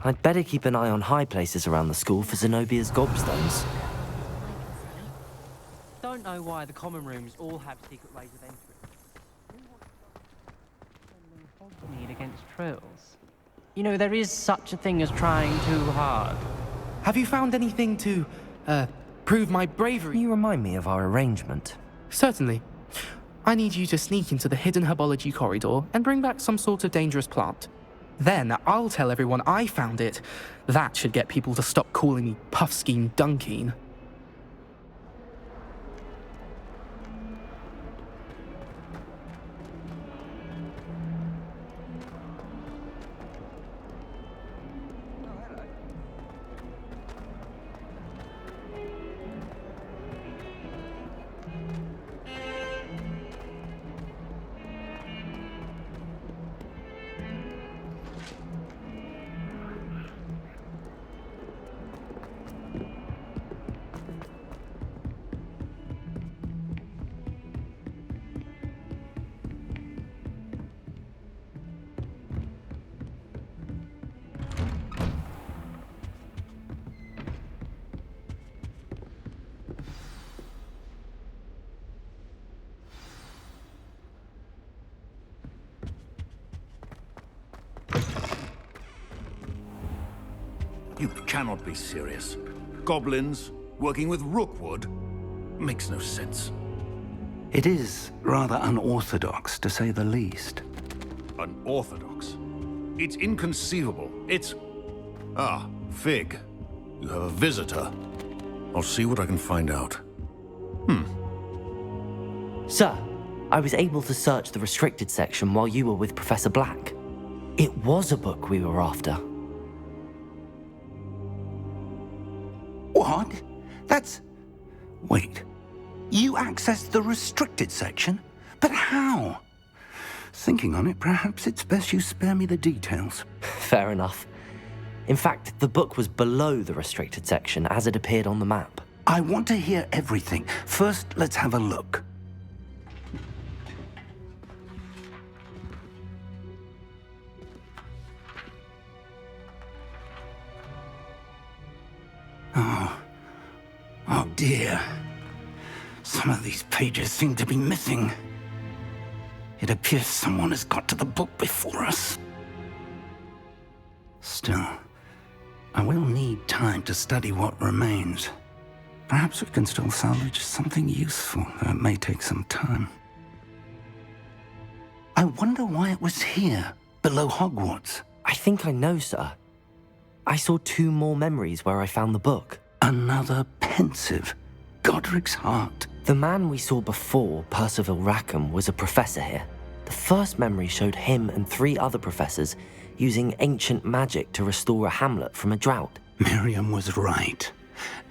I'd better keep an eye on high places around the school for Zenobia's gobstones. Don't know why the common rooms all have secret ways of entry. Need against trolls. You know, there is such a thing as trying too hard. Have you found anything to, prove my bravery? Can you remind me of our arrangement? Certainly. I need you to sneak into the hidden herbology corridor and bring back some sort of dangerous plant. Then I'll tell everyone I found it. That should get people to stop calling me Puffskein Dunkeen. You cannot be serious. Goblins working with Rookwood? Makes no sense. It is rather unorthodox, to say the least. Unorthodox? It's inconceivable. It's... Ah, Fig. You have a visitor. I'll see what I can find out. Sir, I was able to search the restricted section while you were with Professor Black. It was a book we were after. What? That's... Wait. You accessed the restricted section? But how? Thinking on it, perhaps it's best you spare me the details. Fair enough. In fact, the book was below the restricted section as it appeared on the map. I want to hear everything. First, let's have a look. Oh dear. Some of these pages seem to be missing. It appears someone has got to the book before us. Still, I will need time to study what remains. Perhaps we can still salvage something useful, though it may take some time. I wonder why it was here, below Hogwarts. I think I know, sir. I saw 2 more memories where I found the book. Another pensive. Godric's heart. The man we saw before, Percival Rackham, was a professor here. The first memory showed him and 3 other professors using ancient magic to restore a hamlet from a drought. Miriam was right.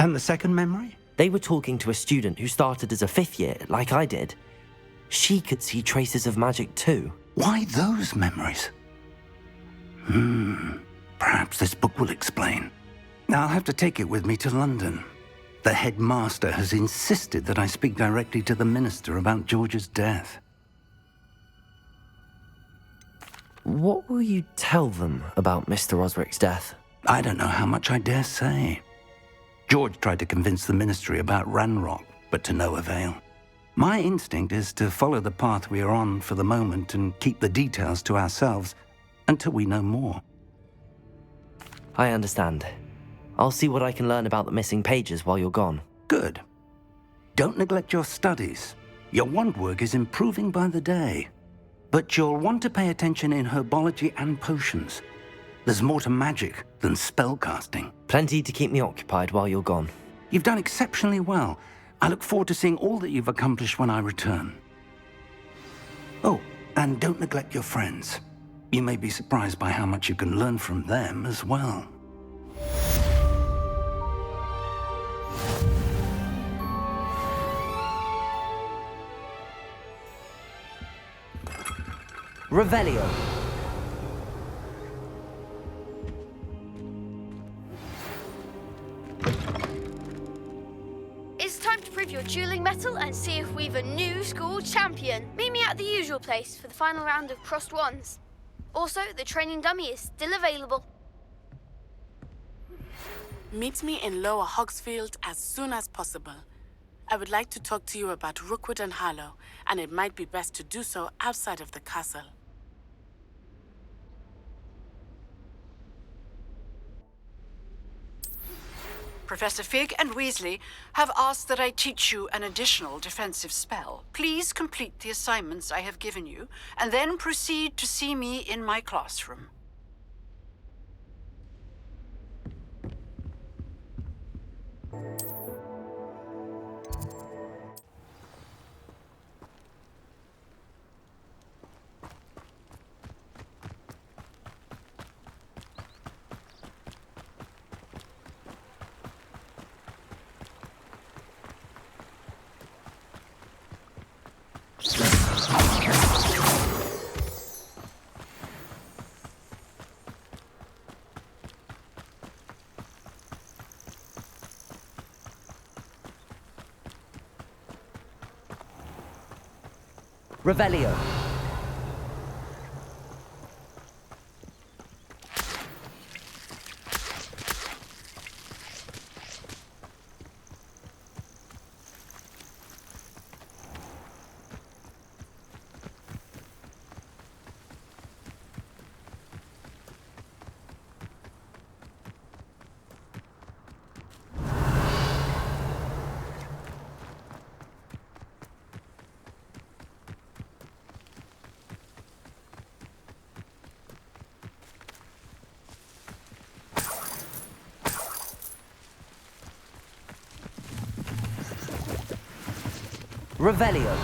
And the second memory? They were talking to a student who started as a 5th year, like I did. She could see traces of magic too. Why those memories? Perhaps this book will explain. I'll have to take it with me to London. The headmaster has insisted that I speak directly to the minister about George's death. What will you tell them about Mr. Osric's death? I don't know how much I dare say. George tried to convince the ministry about Ranrock, but to no avail. My instinct is to follow the path we are on for the moment and keep the details to ourselves until we know more. I understand. I'll see what I can learn about the missing pages while you're gone. Good. Don't neglect your studies. Your wand work is improving by the day. But you'll want to pay attention in herbology and potions. There's more to magic than spellcasting. Plenty to keep me occupied while you're gone. You've done exceptionally well. I look forward to seeing all that you've accomplished when I return. Oh, and don't neglect your friends. You may be surprised by how much you can learn from them as well. Revelio. It's time to prove your dueling mettle and see if we've a new school champion. Meet me at the usual place for the final round of crossed wands. Also, the training dummy is still available. Meet me in Lower Hogsfield as soon as possible. I would like to talk to you about Rookwood and Harlow, and it might be best to do so outside of the castle. Professor Fig and Weasley have asked that I teach you an additional defensive spell. Please complete the assignments I have given you, and then proceed to see me in my classroom. Revelio. Revelio.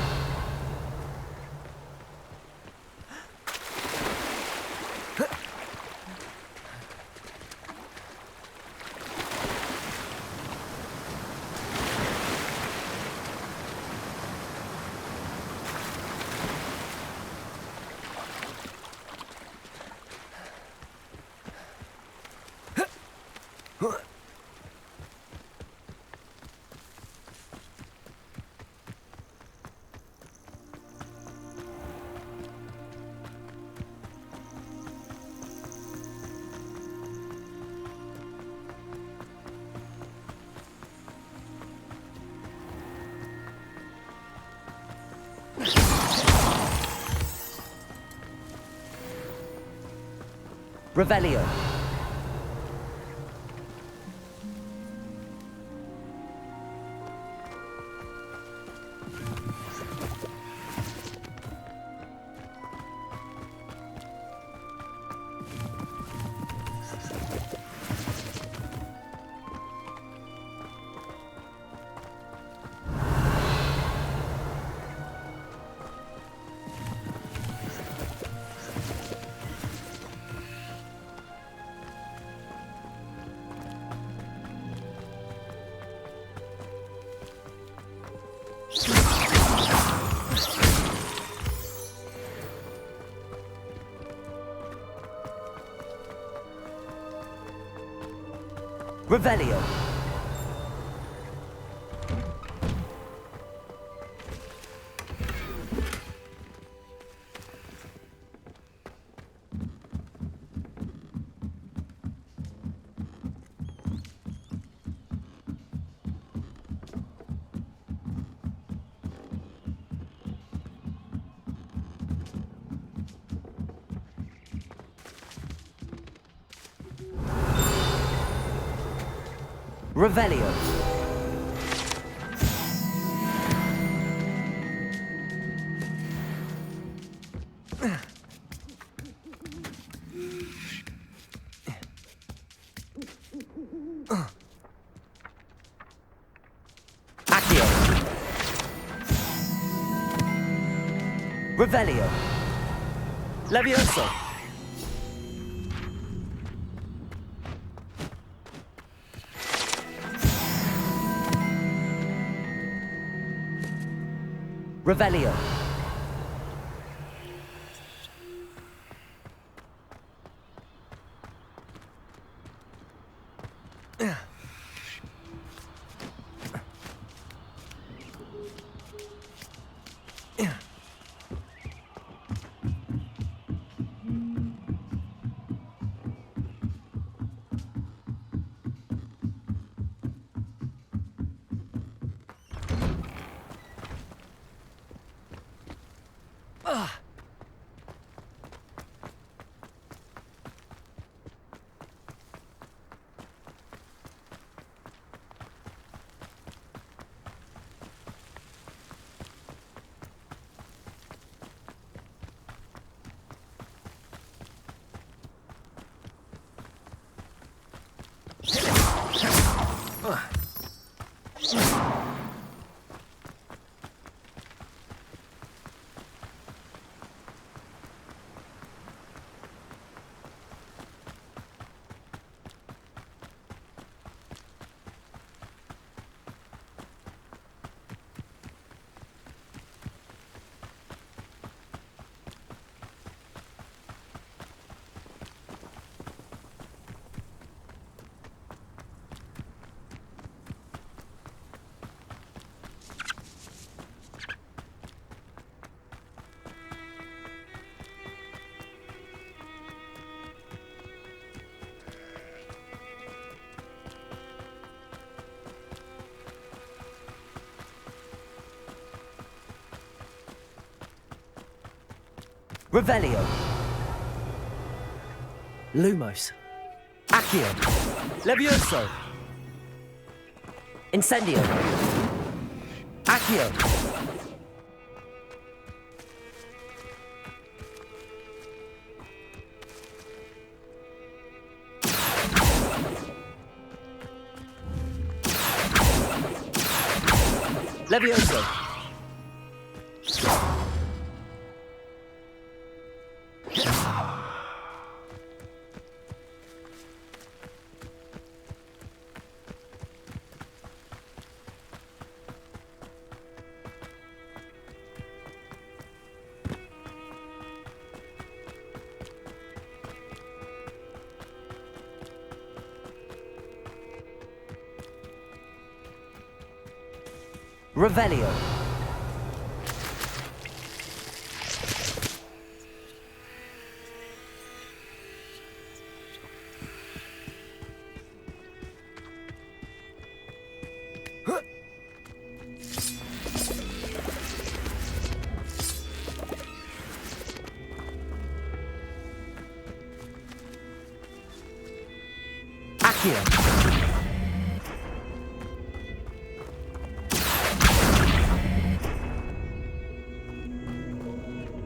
Revelio. Revelio. Revelio. Accio. Revelio. Levioso. Revelio. Revelio. Lumos. Accio. Levioso. Incendio. Accio. Levioso. Revelio. Accio.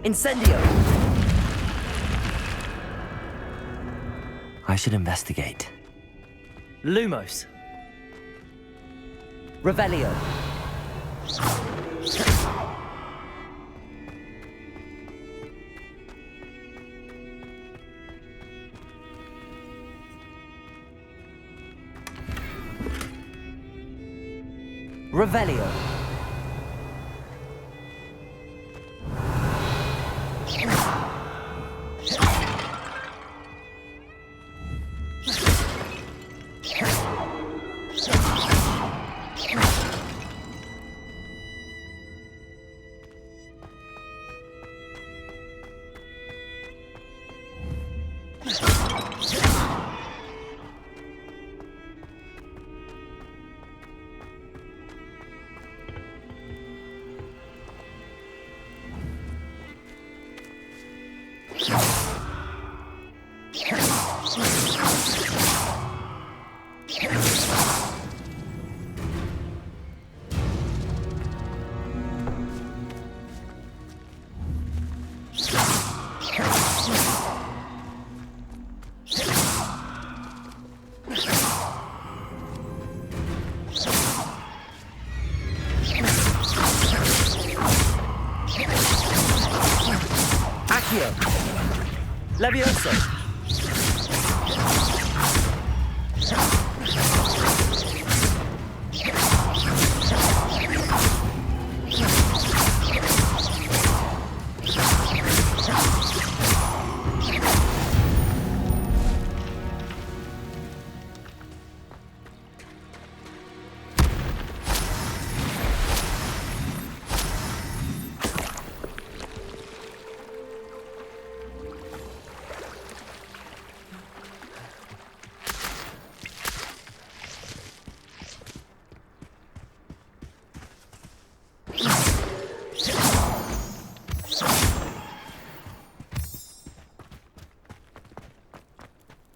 Incendio! I should investigate. Lumos. Revelio. Revelio. Levioso.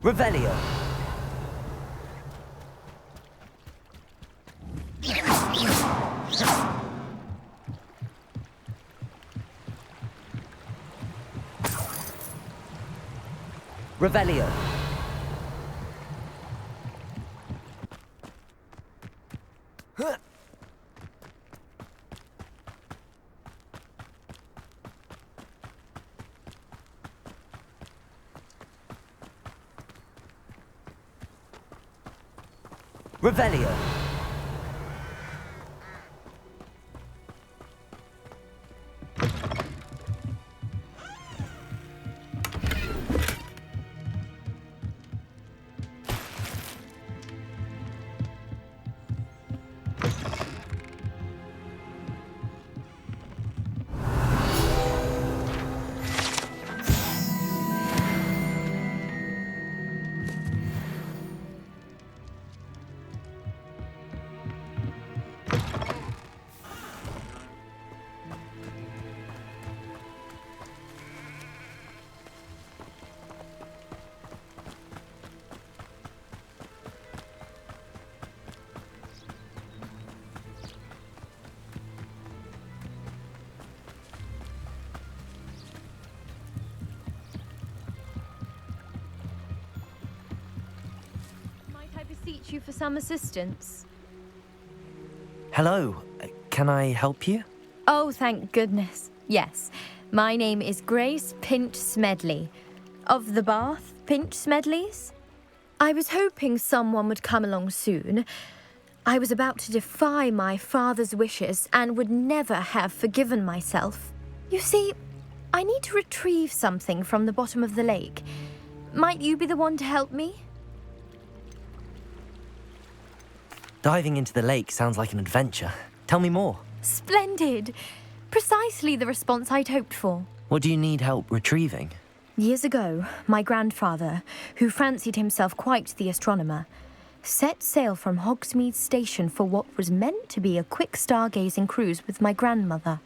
Revelio. Revelio. Revelio. Might I beseech you for some assistance? Hello. Can I help you? Oh, thank goodness. Yes. My name is Grace Pinch Smedley. Of the Bath Pinch Smedleys? I was hoping someone would come along soon. I was about to defy my father's wishes and would never have forgiven myself. You see, I need to retrieve something from the bottom of the lake. Might you be the one to help me? Diving into the lake sounds like an adventure. Tell me more. Splendid! Precisely the response I'd hoped for. What do you need help retrieving? Years ago, my grandfather, who fancied himself quite the astronomer, set sail from Hogsmeade Station for what was meant to be a quick stargazing cruise with my grandmother.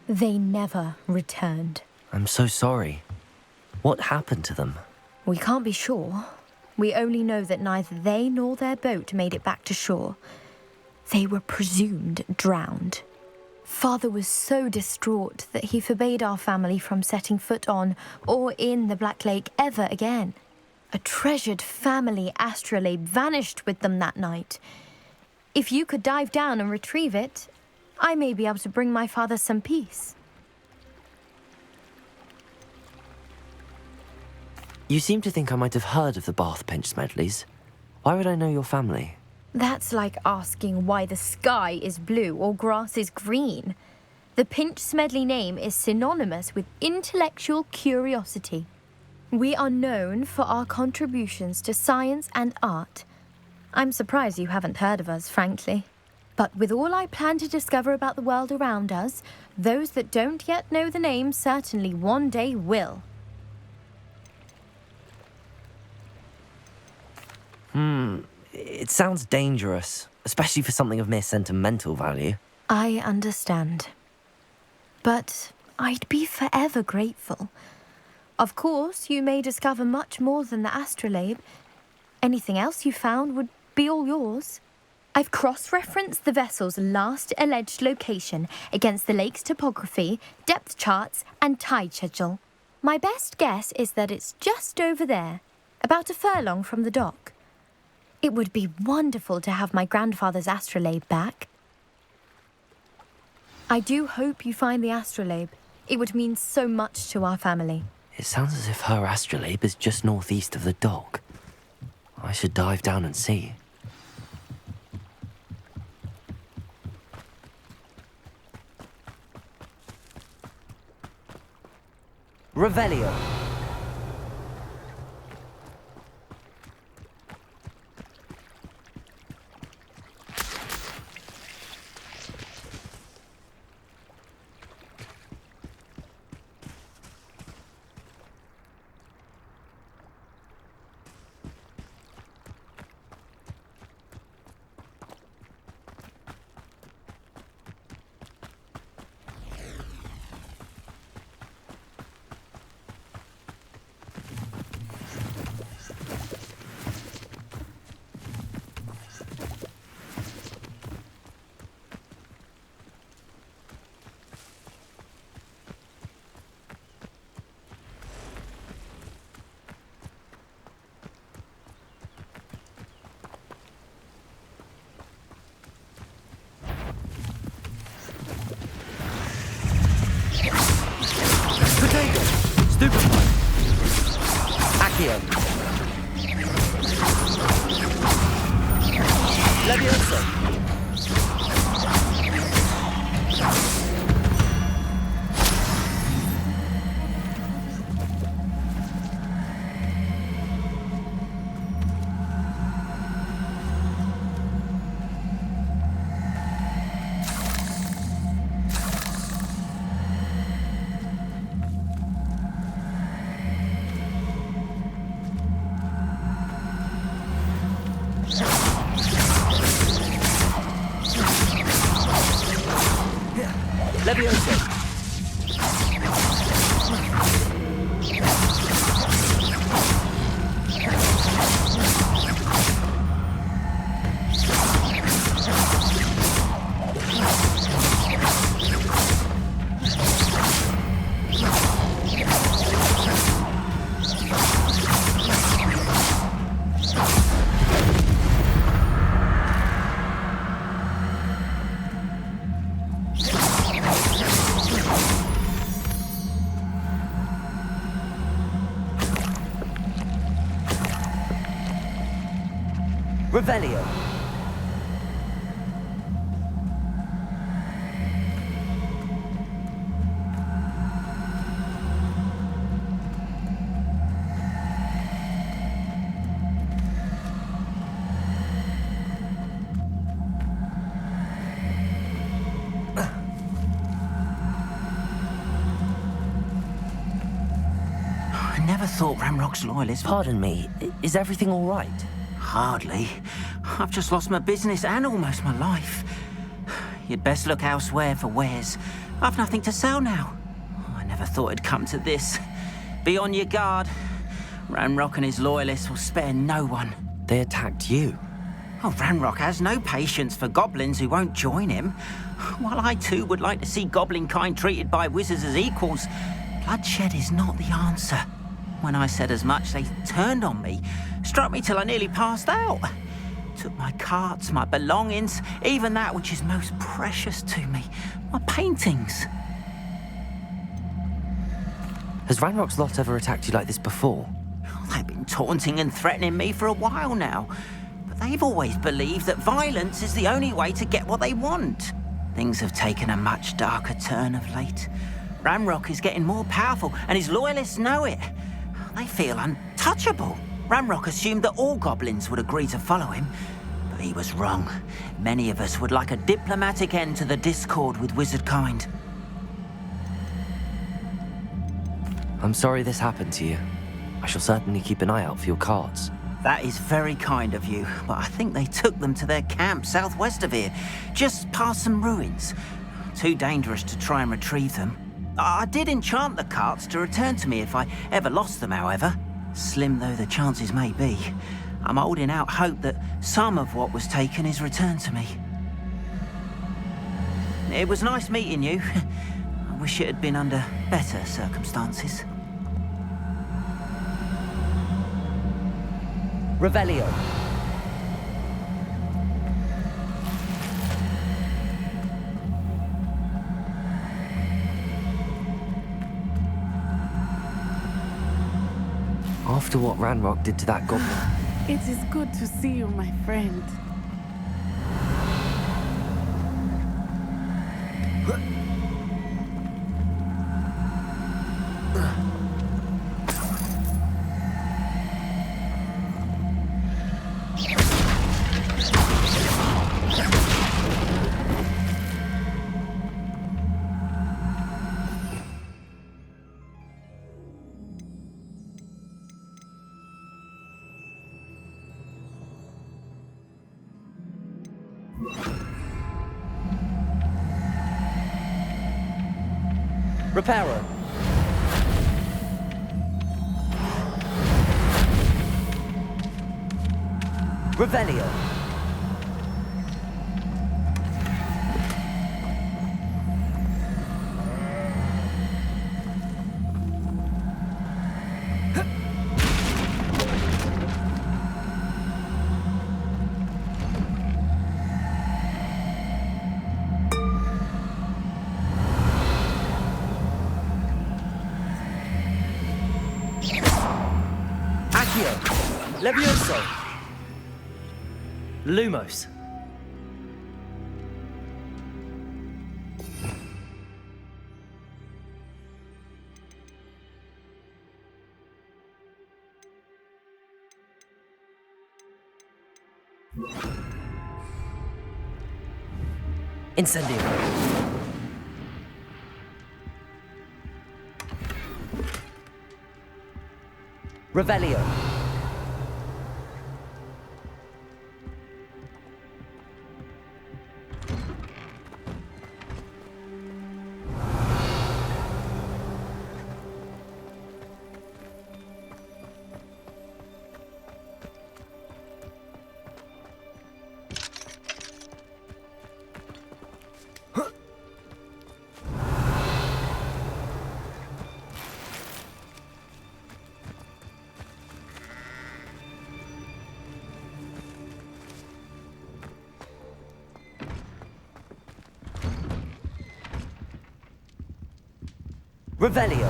They never returned. I'm so sorry. What happened to them? We can't be sure. We only know that neither they nor their boat made it back to shore. They were presumed drowned. Father was so distraught that he forbade our family from setting foot on or in the Black Lake ever again. A treasured family astrolabe vanished with them that night. If you could dive down and retrieve it, I may be able to bring my father some peace. You seem to think I might have heard of the Bath Pinch Smedleys. Why would I know your family? That's like asking why the sky is blue or grass is green. The Pinch Smedley name is synonymous with intellectual curiosity. We are known for our contributions to science and art. I'm surprised you haven't heard of us, frankly. But with all I plan to discover about the world around us, those that don't yet know the name certainly one day will. It sounds dangerous, especially for something of mere sentimental value. I understand. But I'd be forever grateful. Of course, you may discover much more than the astrolabe. Anything else you found would be all yours. I've cross-referenced the vessel's last alleged location against the lake's topography, depth charts, and tide schedule. My best guess is that it's just over there, about a furlong from the dock. It would be wonderful to have my grandfather's astrolabe back. I do hope you find the astrolabe. It would mean so much to our family. It sounds as if her astrolabe is just northeast of the dock. I should dive down and see. Revelio. Stupefy. Accio. Levioso! Levioso! Revelio. I never thought Ramrock's loyalists... Pardon me, is everything all right? Hardly. I've just lost my business and almost my life. You'd best look elsewhere for wares. I've nothing to sell now. I never thought it'd come to this. Be on your guard. Ranrock and his loyalists will spare no one. They attacked you. Oh, Ranrock has no patience for goblins who won't join him. While I too would like to see goblin kind treated by wizards as equals, bloodshed is not the answer. When I said as much, they turned on me, struck me till I nearly passed out. Took my carts, my belongings, even that which is most precious to me, my paintings. Has Ranrock's lot ever attacked you like this before? They've been taunting and threatening me for a while now, but they've always believed that violence is the only way to get what they want. Things have taken a much darker turn of late. Ranrock is getting more powerful, and his loyalists know it. They feel untouchable. Ranrock assumed that all goblins would agree to follow him, but he was wrong. Many of us would like a diplomatic end to the discord with wizard kind. I'm sorry this happened to you. I shall certainly keep an eye out for your cards. That is very kind of you, but I think they took them to their camp southwest of here, just past some ruins. Too dangerous to try and retrieve them. I did enchant the carts to return to me if I ever lost them, however. Slim though the chances may be, I'm holding out hope that some of what was taken is returned to me. It was nice meeting you. I wish it had been under better circumstances. Revelio. After what Ranrock did to that goblin... It is good to see you, my friend. Reparo. Revelio. Levioso! Lumos. Incendio. Revelio. Revelio.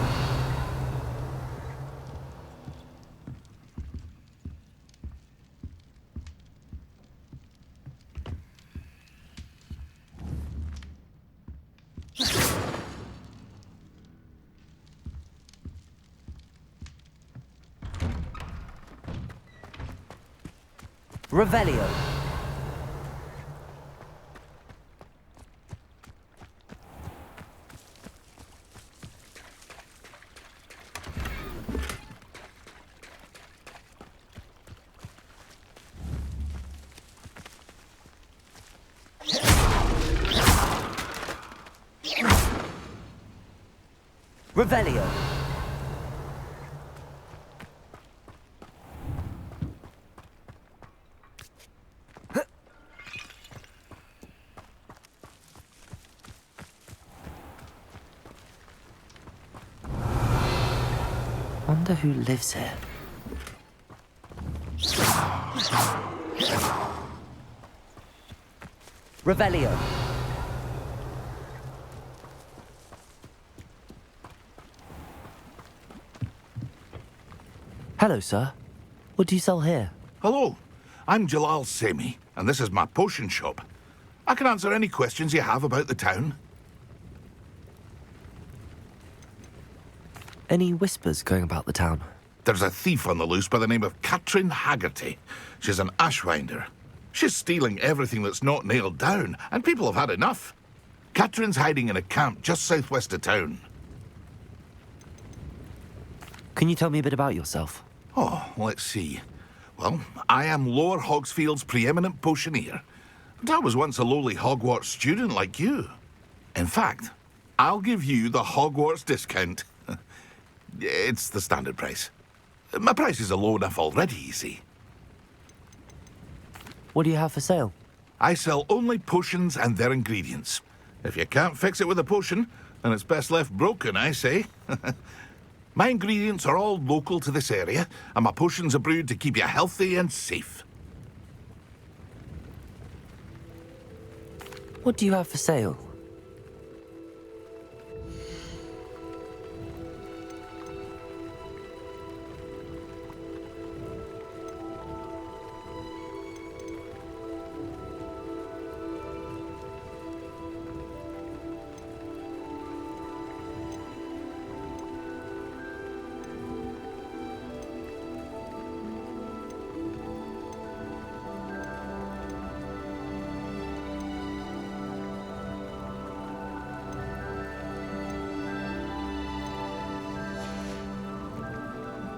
Revelio. Revelio. Wonder who lives here. Revelio. Hello, sir. What do you sell here? Hello, I'm Jalal Semi, and this is my potion shop. I can answer any questions you have about the town. Any whispers going about the town? There's a thief on the loose by the name of Katrin Haggerty. She's an ashwinder. She's stealing everything that's not nailed down, and people have had enough. Katrin's hiding in a camp just southwest of town. Can you tell me a bit about yourself? Oh, let's see. Well, I am Lower Hogsfield's preeminent potioneer. And I was once a lowly Hogwarts student like you. In fact, I'll give you the Hogwarts discount. It's the standard price. My prices are low enough already, you see. What do you have for sale? I sell only potions and their ingredients. If you can't fix it with a potion, then it's best left broken, I say. My ingredients are all local to this area, and my potions are brewed to keep you healthy and safe. What do you have for sale?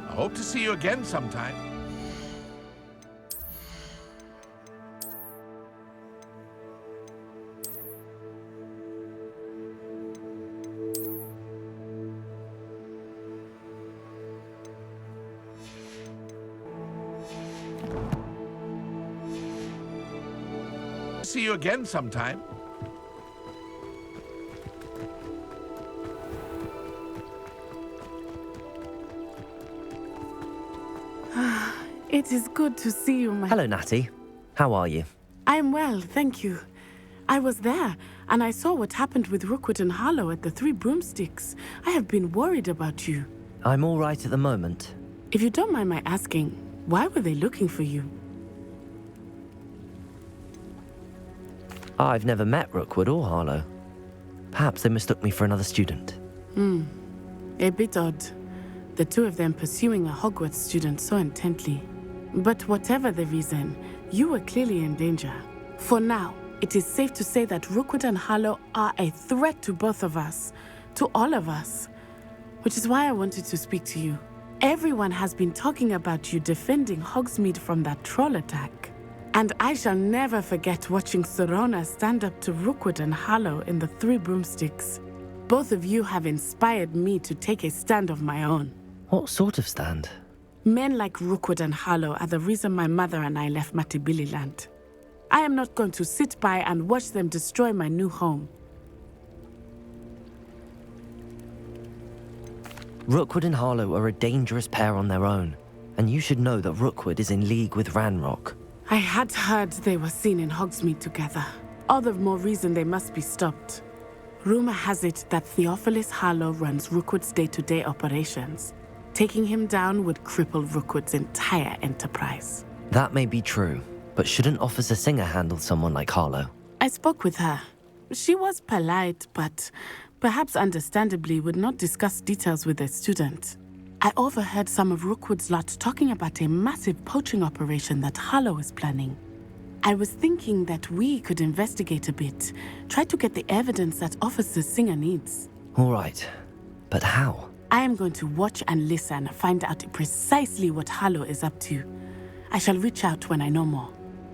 I hope to see you again sometime. See you again sometime. It is good to see you, my... Hello, Natty. How are you? I'm well, thank you. I was there, and I saw what happened with Rookwood and Harlow at the Three Broomsticks. I have been worried about you. I'm all right at the moment. If you don't mind my asking, why were they looking for you? I've never met Rookwood or Harlow. Perhaps they mistook me for another student. A bit odd. The two of them pursuing a Hogwarts student so intently. But whatever the reason, you were clearly in danger. For now, it is safe to say that Rookwood and Harlow are a threat to both of us, to all of us. Which is why I wanted to speak to you. Everyone has been talking about you defending Hogsmeade from that troll attack. And I shall never forget watching Sorona stand up to Rookwood and Harlow in the Three Broomsticks. Both of you have inspired me to take a stand of my own. What sort of stand? Men like Rookwood and Harlow are the reason my mother and I left Matibililand. I am not going to sit by and watch them destroy my new home. Rookwood and Harlow are a dangerous pair on their own, and you should know that Rookwood is in league with Ranrock. I had heard they were seen in Hogsmeade together. All the more reason they must be stopped. Rumor has it that Theophilus Harlow runs Rookwood's day-to-day operations. Taking him down would cripple Rookwood's entire enterprise. That may be true, but shouldn't Officer Singer handle someone like Harlow? I spoke with her. She was polite, but perhaps understandably would not discuss details with a student. I overheard some of Rookwood's lot talking about a massive poaching operation that Harlow is planning. I was thinking that we could investigate a bit, try to get the evidence that Officer Singer needs. All right, but how? I am going to watch and listen, find out precisely what Harlow is up to. I shall reach out when I know more.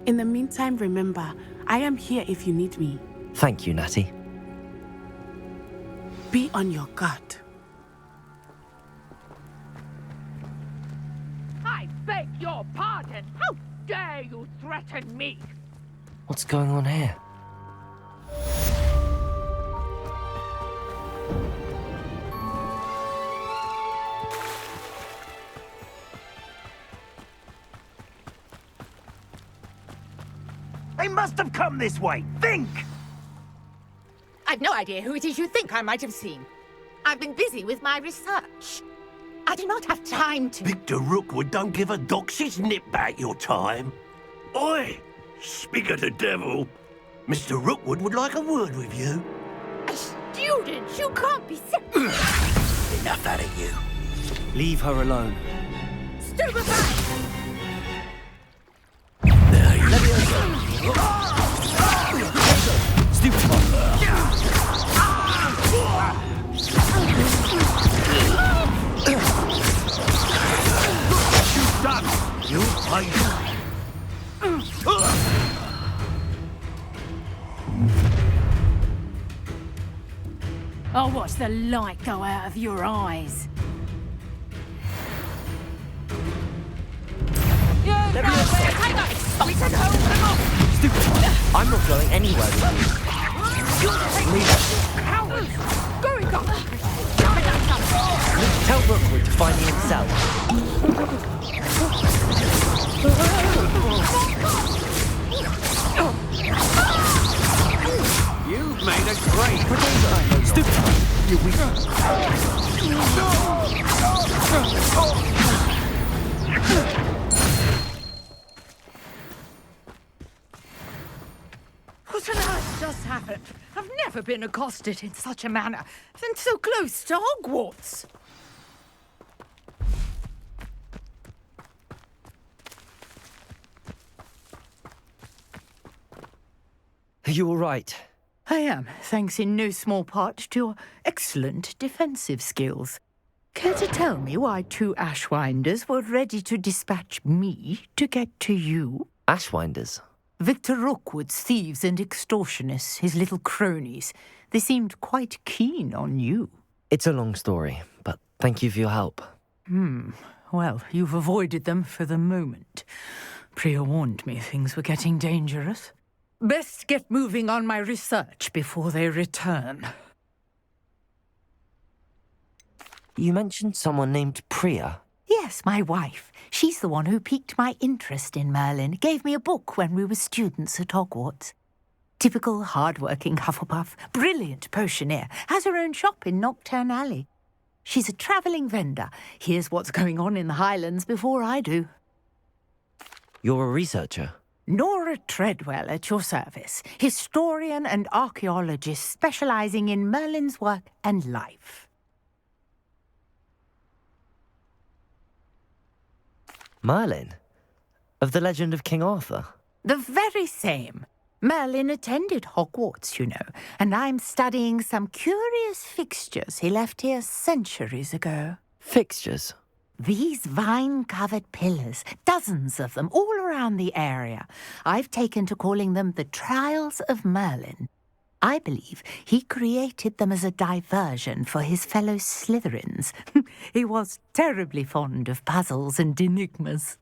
In the meantime, remember, I am here if you need me. Thank you, Natty. Be on your guard. I beg your pardon. How dare you threaten me? What's going on here? They must have come this way. Think! I've no idea who it is you think I might have seen. I've been busy with my research. I do not have time to... Victor Rookwood don't give a doxy's nip back your time. Oi! Speak of the devil. Mr. Rookwood would like a word with you. A student? You can't be serious. Enough out of you. Leave her alone. Stupefy! You fight. I'll watch the light go out of your eyes. I'm not going anywhere with you. Tell Rookwood to find me himself. You've made a great Stupid! You weak. What on earth just happened? I've never been accosted in such a manner, and so close to Hogwarts. Are you all right? I am, thanks in no small part to your excellent defensive skills. Care to tell me why two Ashwinders were ready to dispatch me to get to you? Ashwinders? Victor Rookwood's thieves and extortionists, his little cronies. They seemed quite keen on you. It's a long story, but thank you for your help. Well, you've avoided them for the moment. Priya warned me things were getting dangerous. Best get moving on my research before they return. You mentioned someone named Priya. Yes, my wife. She's the one who piqued my interest in Merlin. Gave me a book when we were students at Hogwarts. Typical hard-working Hufflepuff, brilliant potioneer, has her own shop in Nocturne Alley. She's a travelling vendor. Hears what's going on in the Highlands before I do. You're a researcher? Nora Treadwell at your service, historian and archaeologist specialising in Merlin's work and life. Merlin? Of the legend of King Arthur? The very same. Merlin attended Hogwarts, you know, and I'm studying some curious fixtures he left here centuries ago. Fixtures? These vine-covered pillars, dozens of them, all around the area. I've taken to calling them the Trials of Merlin. I believe he created them as a diversion for his fellow Slytherins. He was terribly fond of puzzles and enigmas.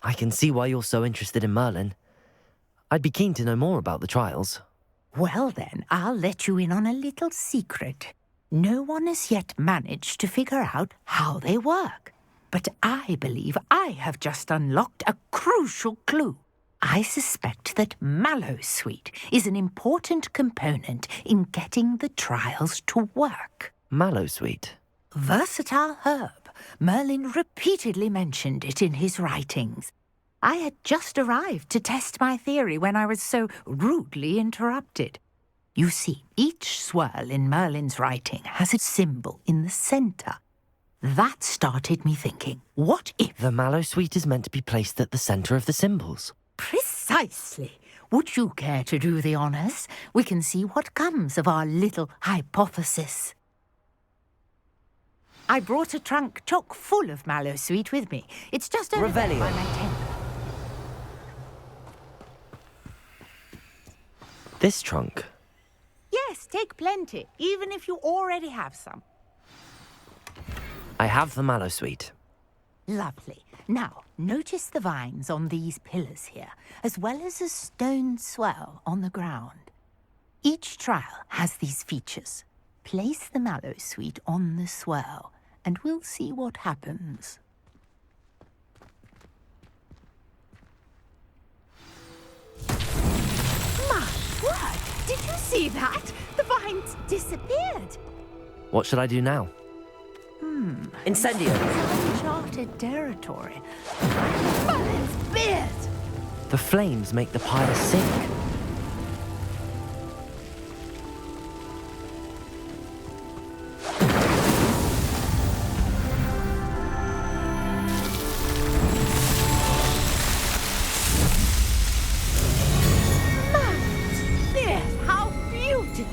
I can see why you're so interested in Merlin. I'd be keen to know more about the trials. Well then, I'll let you in on a little secret. No one has yet managed to figure out how they work. But I believe I have just unlocked a crucial clue. I suspect that mallowsweet is an important component in getting the trials to work. Mallowsweet? Versatile herb. Merlin repeatedly mentioned it in his writings. I had just arrived to test my theory when I was so rudely interrupted. You see, each swirl in Merlin's writing has a symbol in the centre. That started me thinking, what if... The mallowsweet is meant to be placed at the centre of the symbols. Precisely. Would you care to do the honours? We can see what comes of our little hypothesis. I brought a trunk chock full of mallowsweet with me. It's just over there by my tent. This trunk? Yes, take plenty, even if you already have some. I have the mallowsweet. Lovely. Now, notice the vines on these pillars here, as well as a stone swell on the ground. Each trial has these features. Place the mallowsweet on the swell, and we'll see what happens. My word! Did you see that? The vines disappeared. What should I do now? Incendio! Uncharted territory. Merlin's beard! The flames make the pyre sink. Merlin's beard! How beautiful!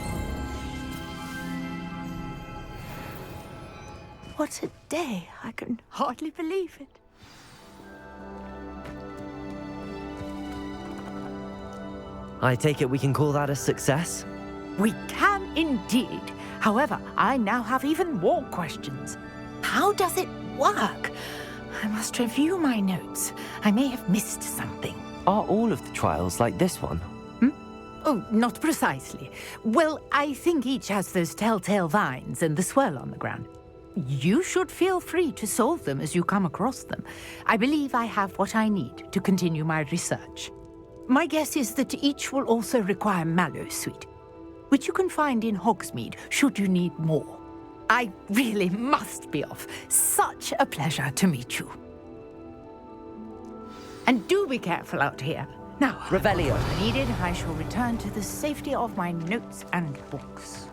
What a day! I can hardly believe it. I take it we can call that a success? We can indeed. However, I now have even more questions. How does it work? I must review my notes. I may have missed something. Are all of the trials like this one? Oh, not precisely. Well, I think each has those telltale vines and the swirl on the ground. You should feel free to solve them as you come across them. I believe I have what I need to continue my research. My guess is that each will also require mallowsweet, which you can find in Hogsmeade should you need more. I really must be off. Such a pleasure to meet you. And do be careful out here. Now, Revelio. What I needed, I shall return to the safety of my notes and books.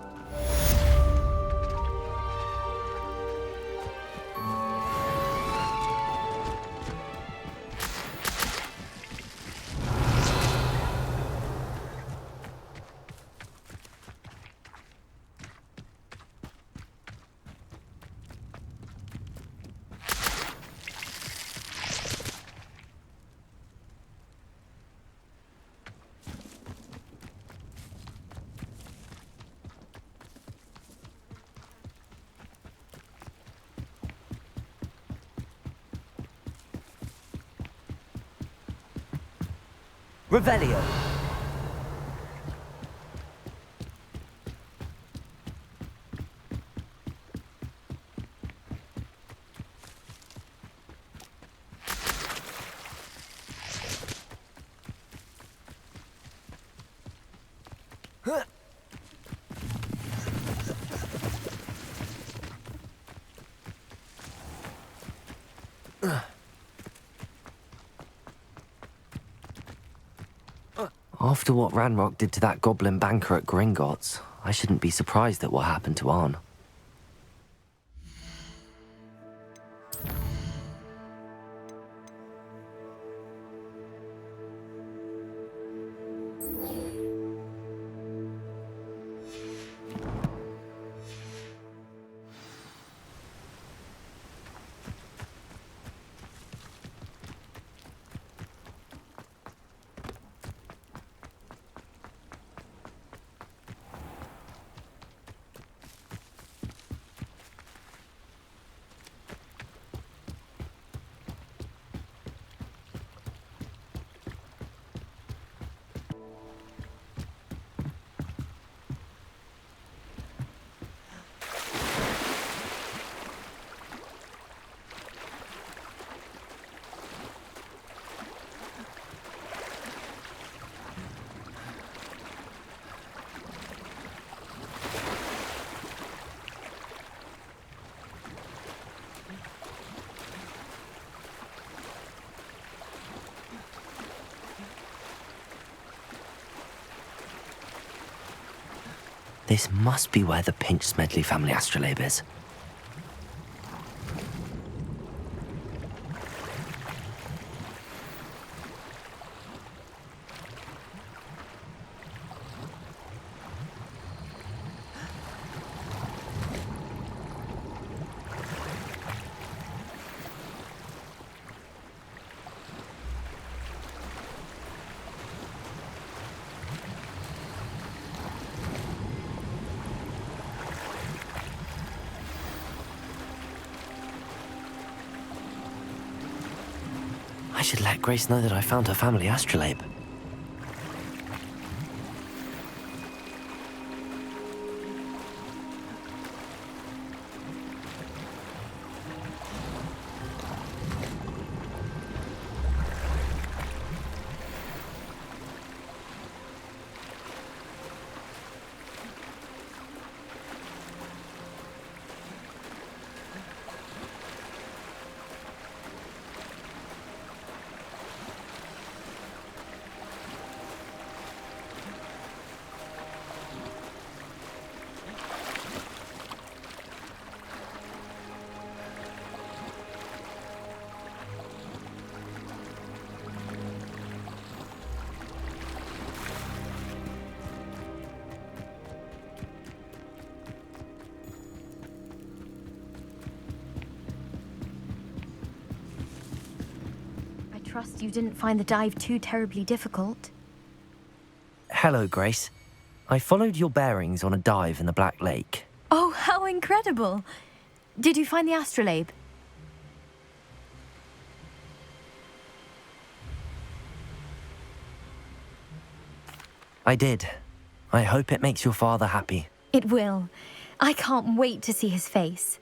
Revelio. After what Ranrock did to that goblin banker at Gringotts, I shouldn't be surprised at what happened to Arn. This must be where the Pinch Smedley family astrolabe is. I should let Grace know that I found her family astrolabe. Trust you didn't find the dive too terribly difficult. Hello, Grace. I followed your bearings on a dive in the Black Lake. Oh, how incredible! Did you find the astrolabe? I did. I hope it makes your father happy. It will. I can't wait to see his face.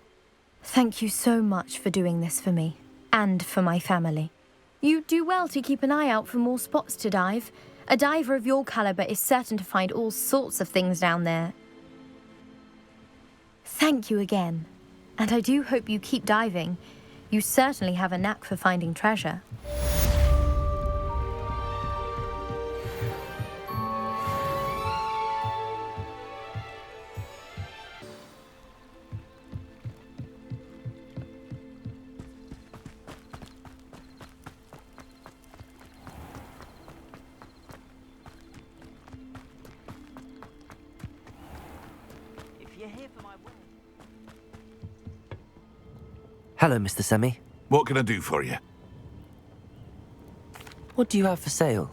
Thank you so much for doing this for me, and for my family. You do well to keep an eye out for more spots to dive. A diver of your caliber is certain to find all sorts of things down there. Thank you again. And I do hope you keep diving. You certainly have a knack for finding treasure. Hello, Mr. Semi. What can I do for you? What do you have for sale?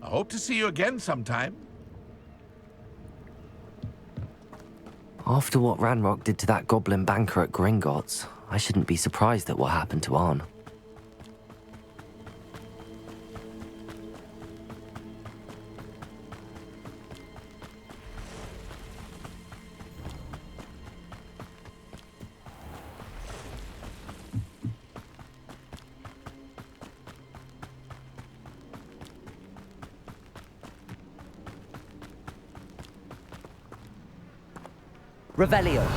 I hope to see you again sometime. After what Ranrock did to that goblin banker at Gringotts, I shouldn't be surprised at what happened to Arn. Revelio.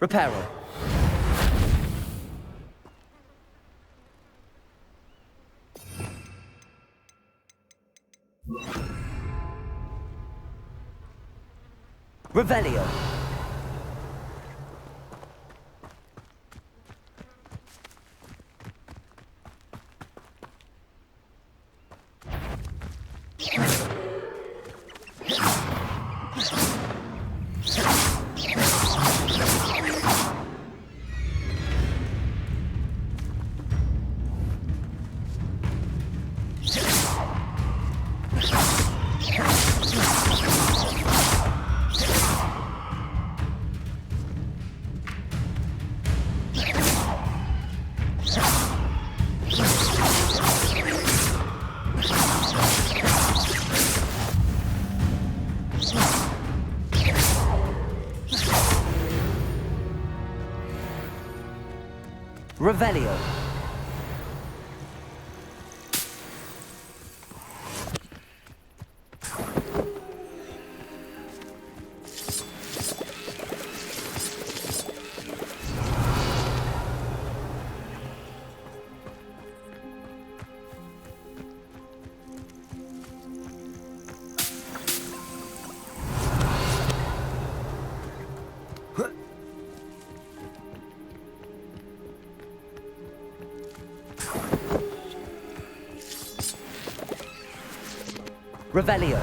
Reparo. Revelio. Revelio. Revelio.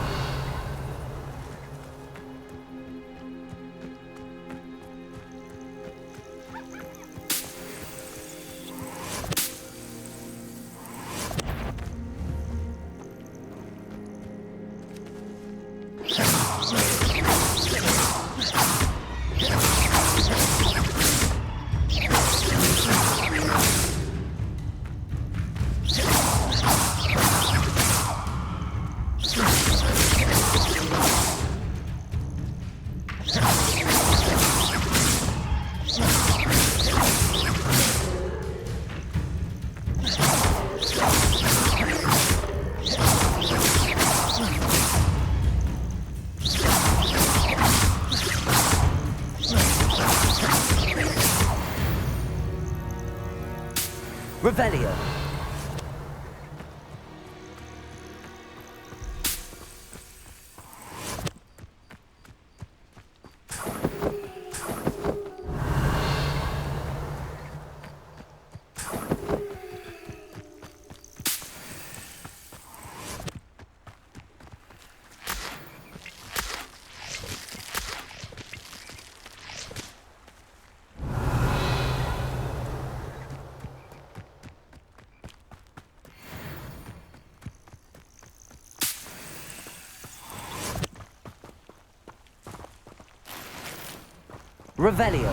Revelio. Revelio.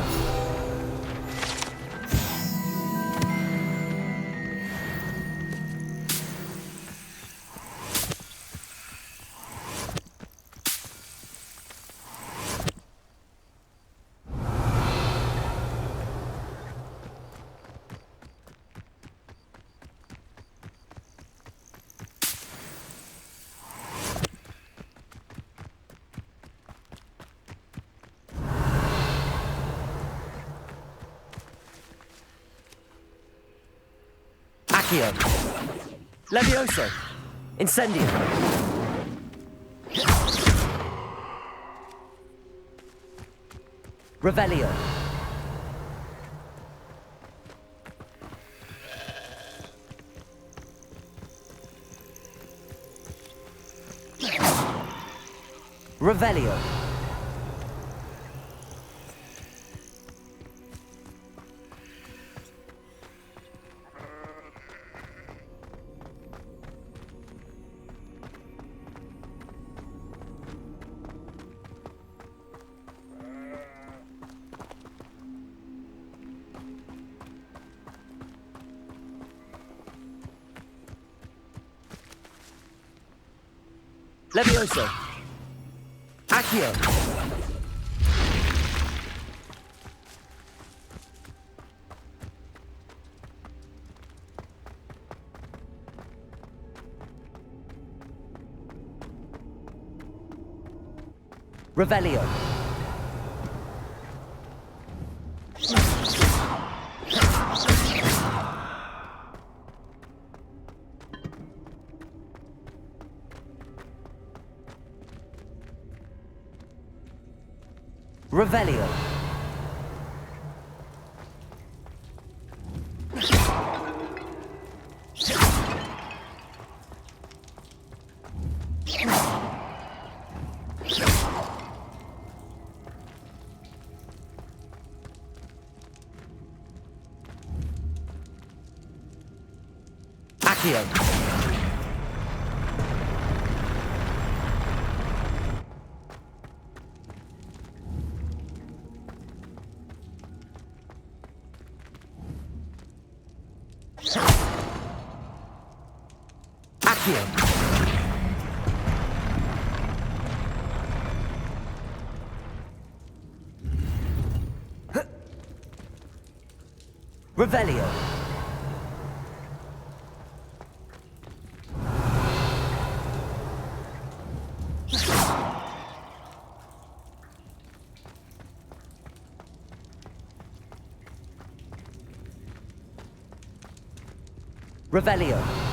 Accio. Levioso. Incendio. Revelio. Revelio. Levioso. Accio. Revelio. Revelio. Accio. Accio. Revelio. Revelio.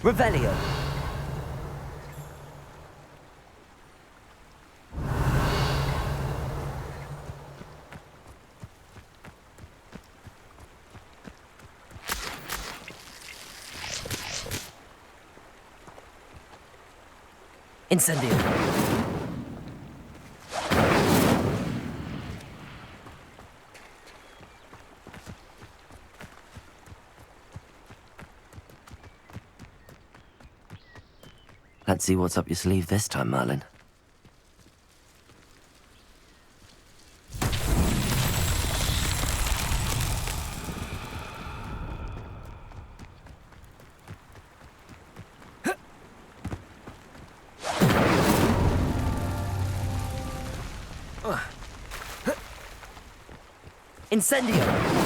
Revelio. Incendio. Let's see what's up your sleeve this time, Merlin. Incendio!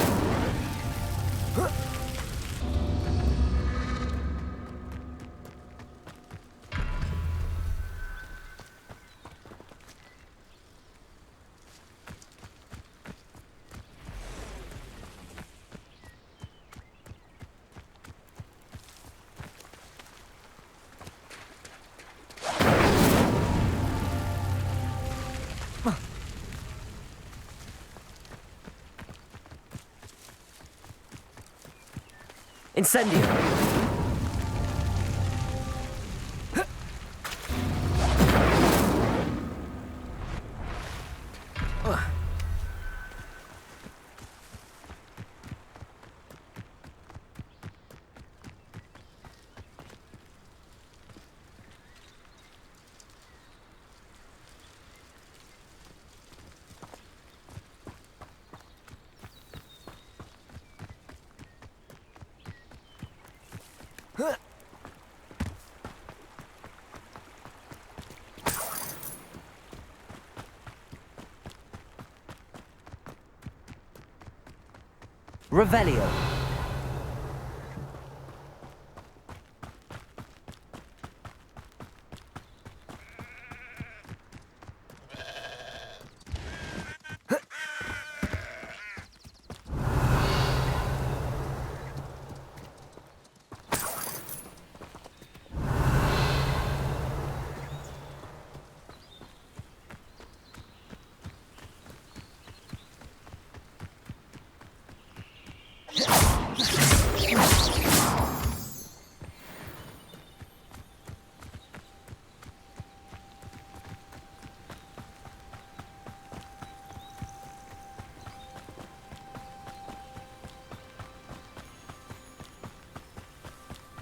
Incendio! Revelio.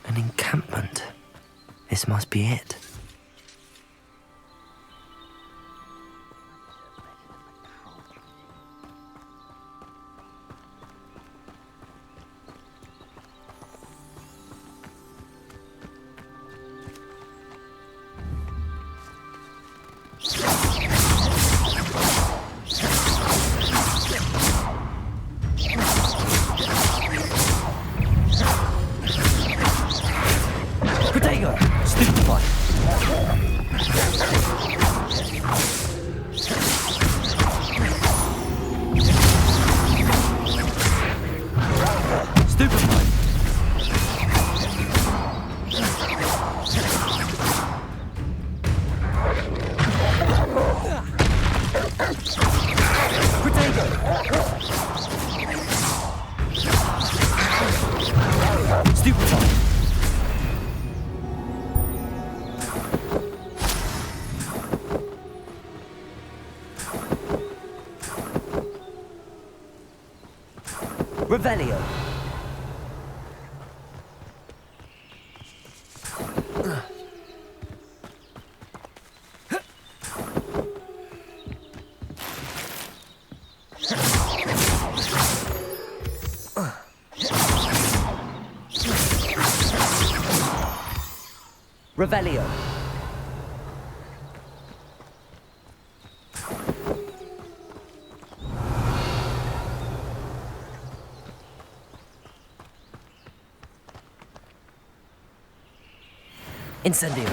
An encampment. This must be it. Revelio. Revelio. Incendio.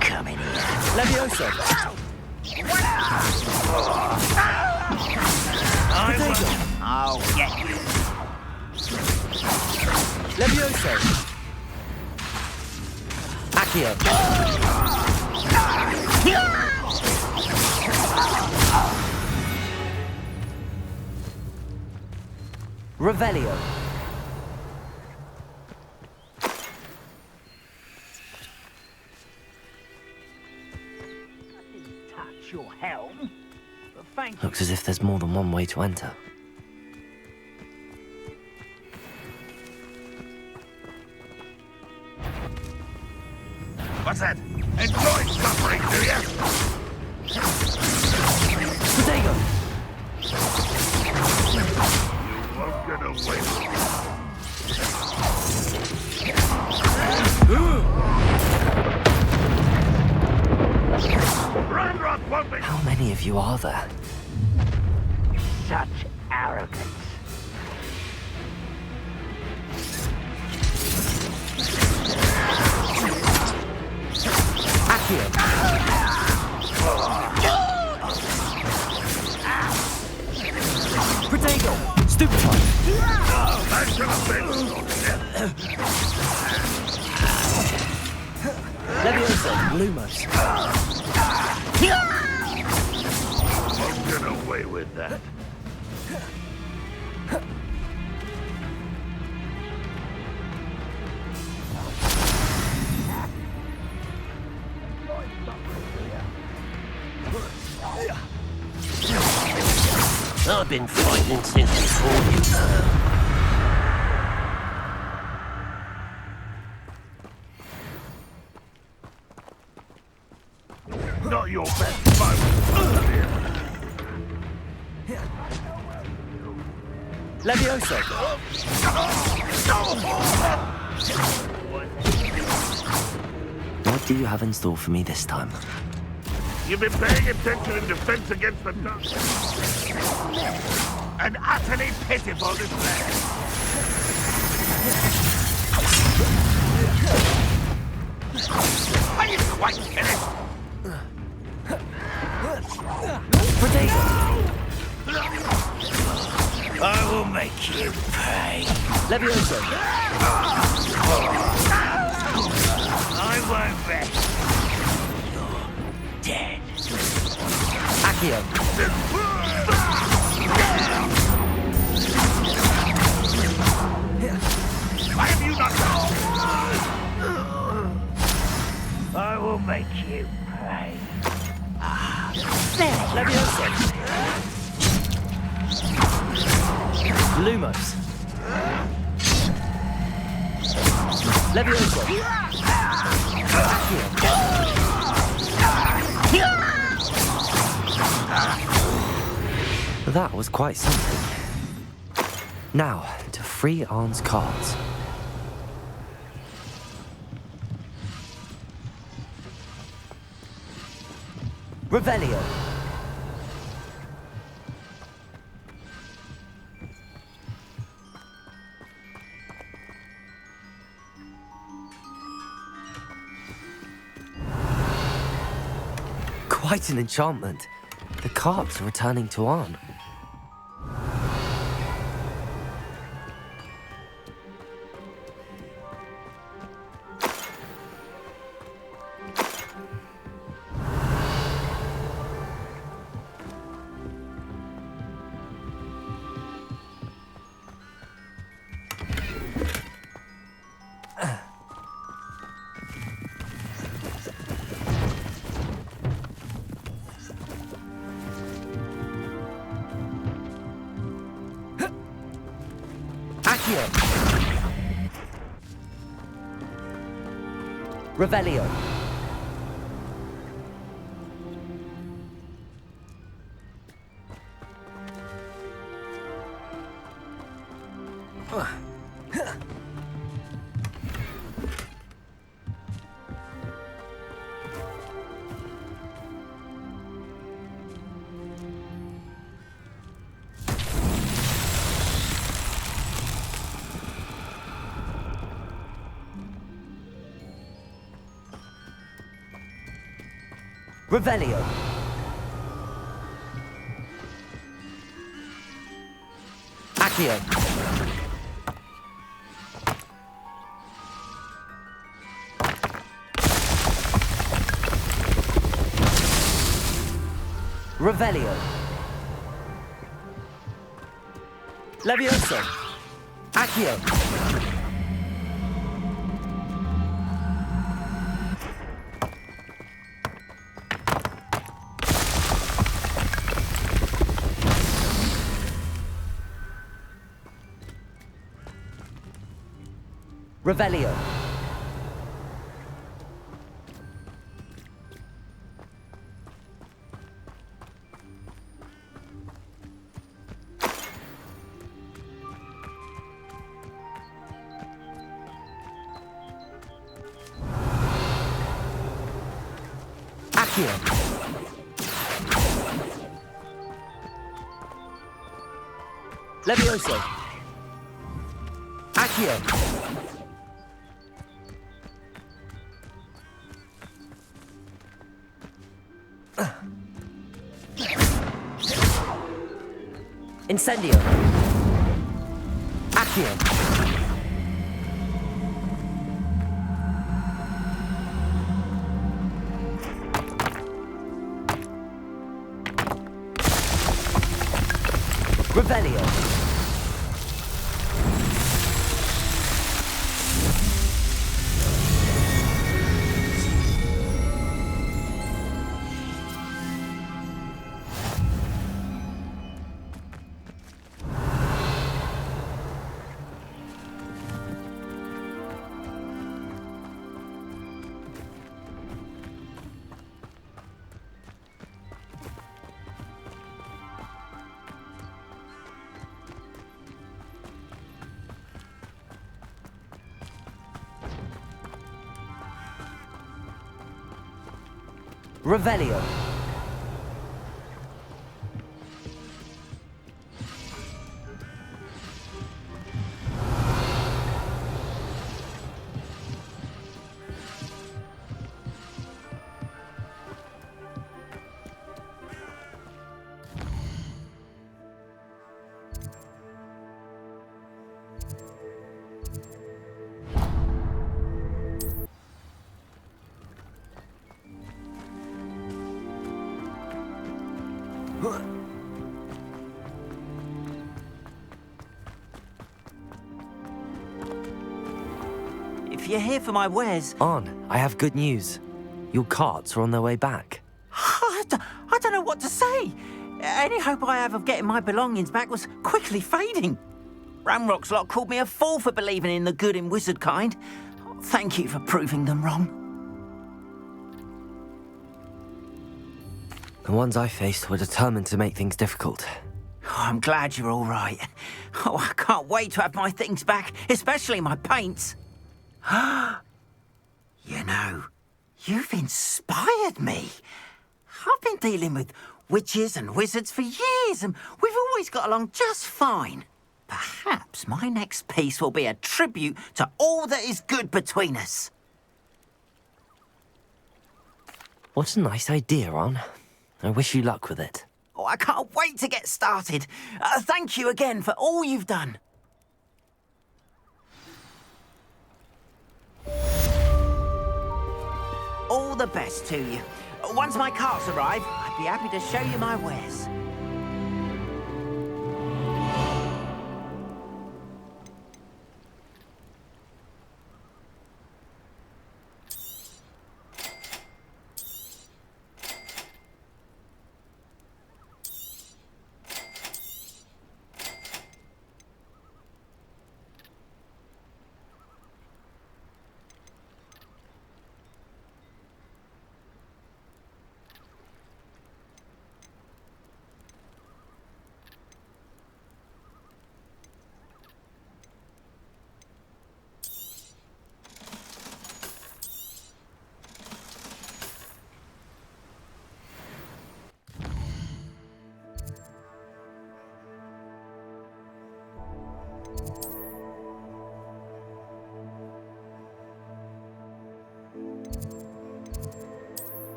Coming here. Levioso. I'll get you. Levioso. Accio. Revelio. Touch your helm. But thank you. Looks as if there's more than one way to enter. What's that? Enjoy suffering, do you? Protego. You won't get away with Ranrock won't be... How many of you are there? Such arrogance. Accio. Protego. Stupefy. That should have been... Levioso. Lumos. Won't get away with that. I've been fighting since before you. Not your best moment. Levioso. What do you have in store for me this time? You've been paying attention in defense against the dark. An utterly pitiful display. Are you quite finished? Protego. I will make you pay. Levioso. I won't rest. You're dead. Accio. Why have you not known? I will make you pay. There. Levioso. Lumos. Levioso. Accio. That was quite something. Now, to free Arn's cards. Revelio. quite an enchantment. The carts are returning to Arn. Revelio. Revelio. Accio. Revelio. Levioso. Accio. Revelio. Accio. Levioso. Accio. Incendio. Accio. Revelio. Revelio. If you're here for my wares... Arn, I have good news. Your carts are on their way back. I don't know what to say. Any hope I have of getting my belongings back was quickly fading. Ranrock's lot called me a fool for believing in the good in wizard kind. Thank you for proving them wrong. The ones I faced were determined to make things difficult. Oh, I'm glad you're all right. Oh, I can't wait to have my things back, especially my paints. You know, you've inspired me. I've been dealing with witches and wizards for years, and we've always got along just fine. Perhaps my next piece will be a tribute to all that is good between us. What a nice idea, Arn. I wish you luck with it. Oh, I can't wait to get started. Thank you again for all you've done. All the best to you. Once my carts arrive, I'd be happy to show you my wares.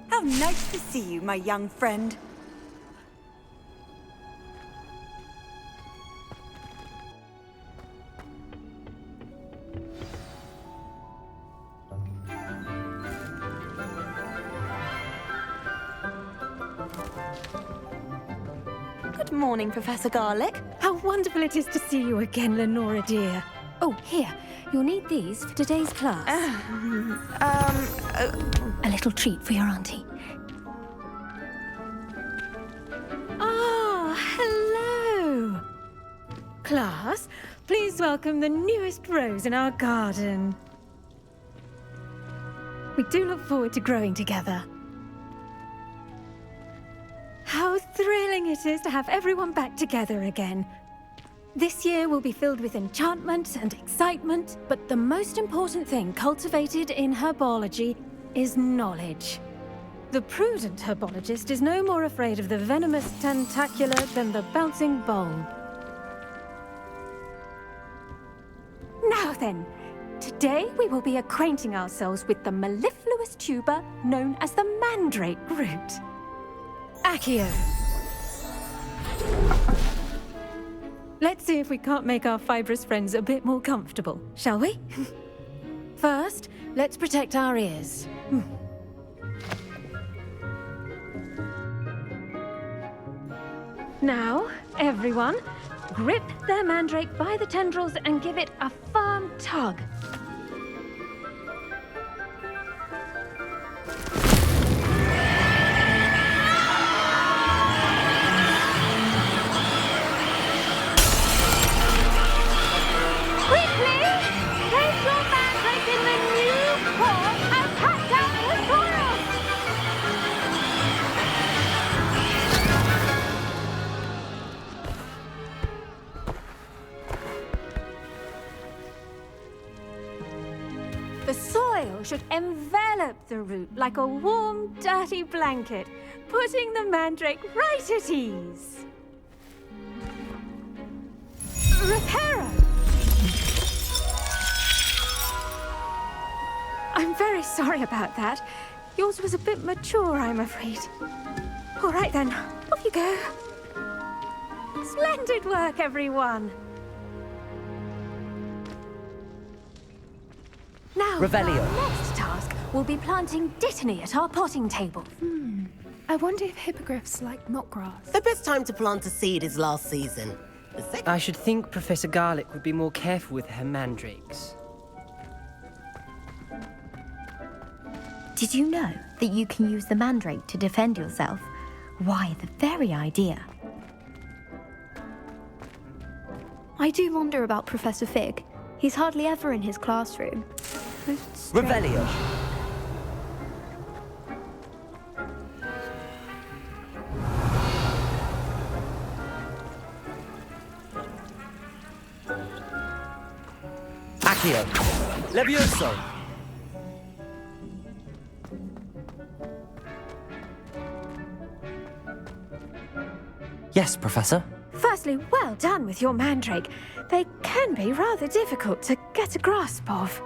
How nice to see you, my young friend. Good morning, Professor Garlick. How wonderful it is to see you again, Lenora dear. Oh, here. You'll need these for today's class. A little treat for your auntie. Ah, hello. Class, please welcome the newest rose in our garden. We do look forward to growing together. How thrilling it is to have everyone back together again. This year will be filled with enchantment and excitement, but the most important thing cultivated in herbology is knowledge. The prudent herbologist is no more afraid of the venomous tentacula than the bouncing bulb. Now then, today we will be acquainting ourselves with the mellifluous tuber known as the mandrake root. Accio. Let's see if we can't make our fibrous friends a bit more comfortable, shall we? First, let's protect our ears. Now, everyone, grip their mandrake by the tendrils and give it a firm tug. The soil should envelop the root like a warm, dirty blanket, putting the mandrake right at ease. Reparo! I'm very sorry about that. Yours was a bit mature, I'm afraid. All right then, off you go. Splendid work, everyone. Now, Revelio. our next task will be planting dittany at our potting table. I wonder if hippogriffs like knotgrass. The best time to plant a seed is last season. I should think Professor Garlick would be more careful with her mandrakes. Did you know that you can use the mandrake to defend yourself? Why, the very idea. I do wonder about Professor Fig. He's hardly ever in his classroom. Revelio. Accio. Levioso. Yes, Professor? Firstly, well done with your mandrake. They can be rather difficult to get a grasp of.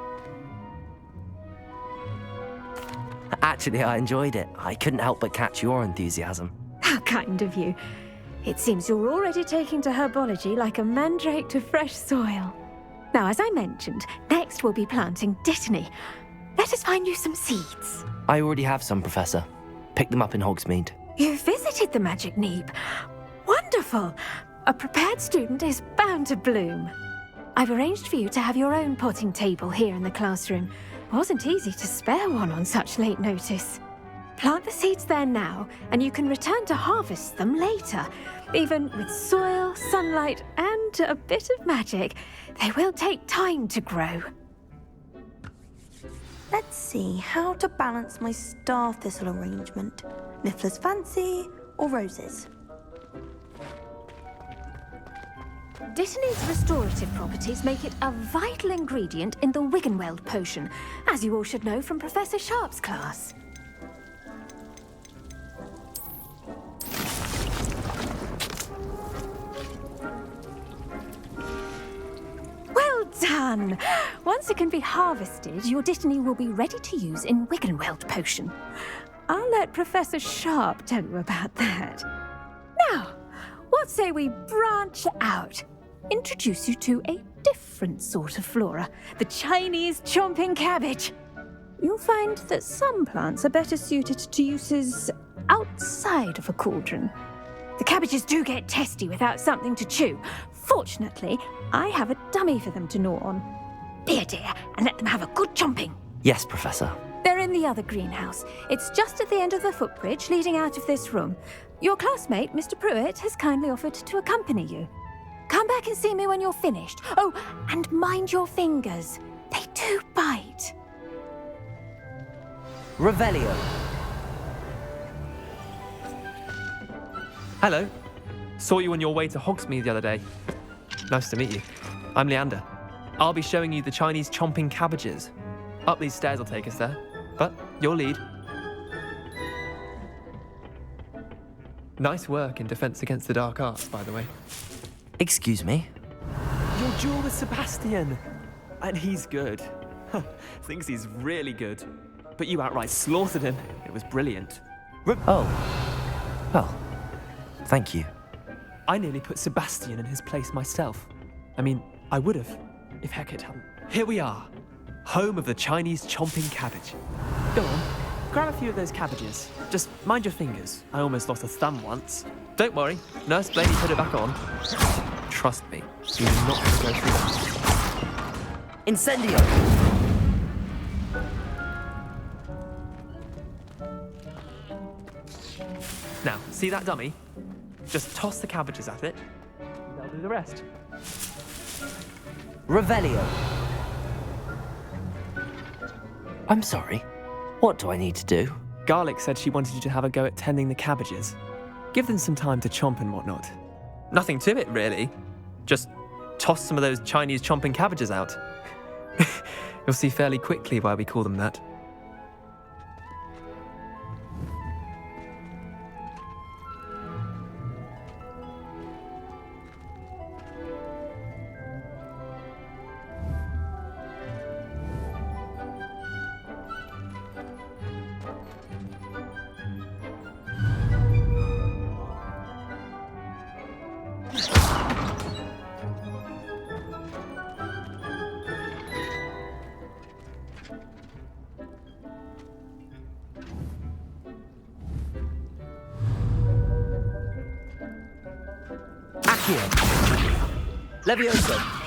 Actually, I enjoyed it. I couldn't help but catch your enthusiasm. How kind of you. It seems you're already taking to herbology like a mandrake to fresh soil. Now, as I mentioned, next we'll be planting dittany. Let us find you some seeds. I already have some, Professor. Picked them up in Hogsmeade. You visited the Magic Neep. Wonderful! A prepared student is bound to bloom. I've arranged for you to have your own potting table here in the classroom. Wasn't easy to spare one on such late notice. Plant the seeds there now, and you can return to harvest them later. Even with soil, sunlight, and a bit of magic, they will take time to grow. Let's see how to balance my star thistle arrangement. Niffler's fancy or roses? Dittany's restorative properties make it a vital ingredient in the Wiggenweld potion, as you all should know from Professor Sharp's class. Well done! Once it can be harvested, your Dittany will be ready to use in Wiggenweld potion. I'll let Professor Sharp tell you about that. Now, what say we branch out? Introduce you to a different sort of flora, the Chinese chomping cabbage. You'll find that some plants are better suited to uses outside of a cauldron. The cabbages do get testy without something to chew. Fortunately, I have a dummy for them to gnaw on. Be a dear and let them have a good chomping. Yes, Professor. They're in the other greenhouse. It's just at the end of the footbridge leading out of this room. Your classmate, Mr. Pruitt, has kindly offered to accompany you. Come back and see me when you're finished. Oh, and mind your fingers. They do bite. Revelio. Hello. Saw you on your way to Hogsmeade the other day. Nice to meet you. I'm Leander. I'll be showing you the Chinese chomping cabbages. Up these stairs will take us there, but your lead. Nice work in Defense Against the Dark Arts, by the way. Excuse me? Your duel with Sebastian! And he's good. Thinks he's really good. But you outright slaughtered him. It was brilliant. Oh. Well, thank you. I nearly put Sebastian in his place myself. I mean, I would have, if Hecate hadn't. Here we are. Home of the Chinese chomping cabbage. Go on, grab a few of those cabbages. Just mind your fingers. I almost lost a thumb once. Don't worry, Nurse Blaney put it back on. Trust me, you're not going to go through that. Incendio! Now, see that dummy? Just toss the cabbages at it. They'll do the rest. Revelio. I'm sorry. What do I need to do? Garlic said she wanted you to have a go at tending the cabbages. Give them some time to chomp and whatnot. Nothing to it, really. Just toss some of those Chinese chomping cabbages out. You'll see fairly quickly why we call them that. Levioso.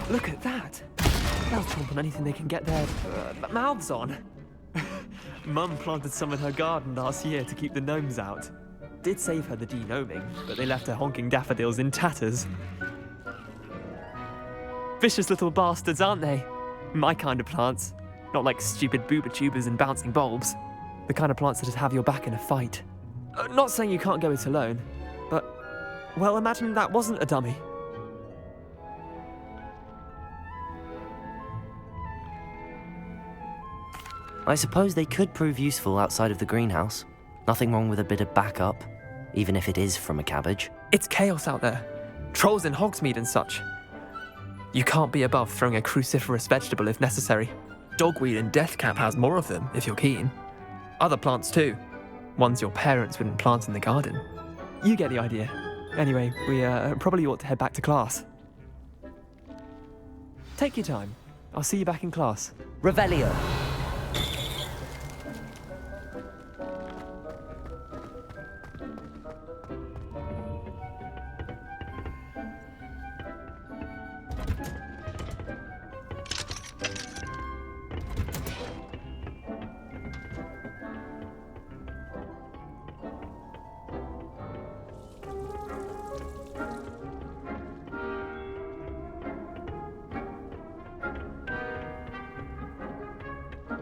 Look at that! They'll chomp on anything they can get their mouths on. Mum planted some in her garden last year to keep the gnomes out. Did save her the de-gnoming, but they left her honking daffodils in tatters. Vicious little bastards, aren't they? My kind of plants. Not like stupid booba tubers and bouncing bulbs. The kind of plants that'd have your back in a fight. Not saying you can't go it alone, but, well, imagine that wasn't a dummy. I suppose they could prove useful outside of the greenhouse. Nothing wrong with a bit of backup, even if it is from a cabbage. It's chaos out there. Trolls in Hogsmeade and such. You can't be above throwing a cruciferous vegetable if necessary. Dogweed and deathcap has more of them, if you're keen. Other plants too. Ones your parents wouldn't plant in the garden. You get the idea. Anyway, we probably ought to head back to class. Take your time. I'll see you back in class. Revelio.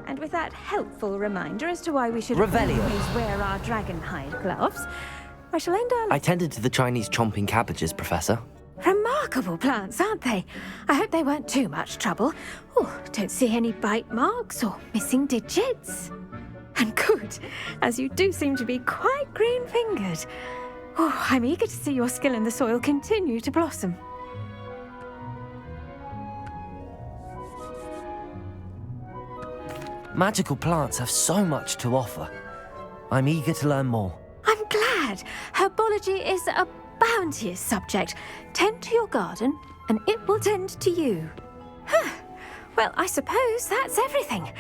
And with that helpful reminder as to why we should Revelio. always wear our dragon hide gloves, I shall end our... I tended to the Chinese chomping cabbages, Professor. Remarkable plants, aren't they? I hope they weren't too much trouble. Oh, don't see any bite marks or missing digits. And good, as you do seem to be quite green-fingered. Oh, I'm eager to see your skill in the soil continue to blossom. Magical plants have so much to offer. I'm eager to learn more. I'm glad. Herbology is a bounteous subject. Tend to your garden, and it will tend to you. Huh. Well, I suppose that's everything.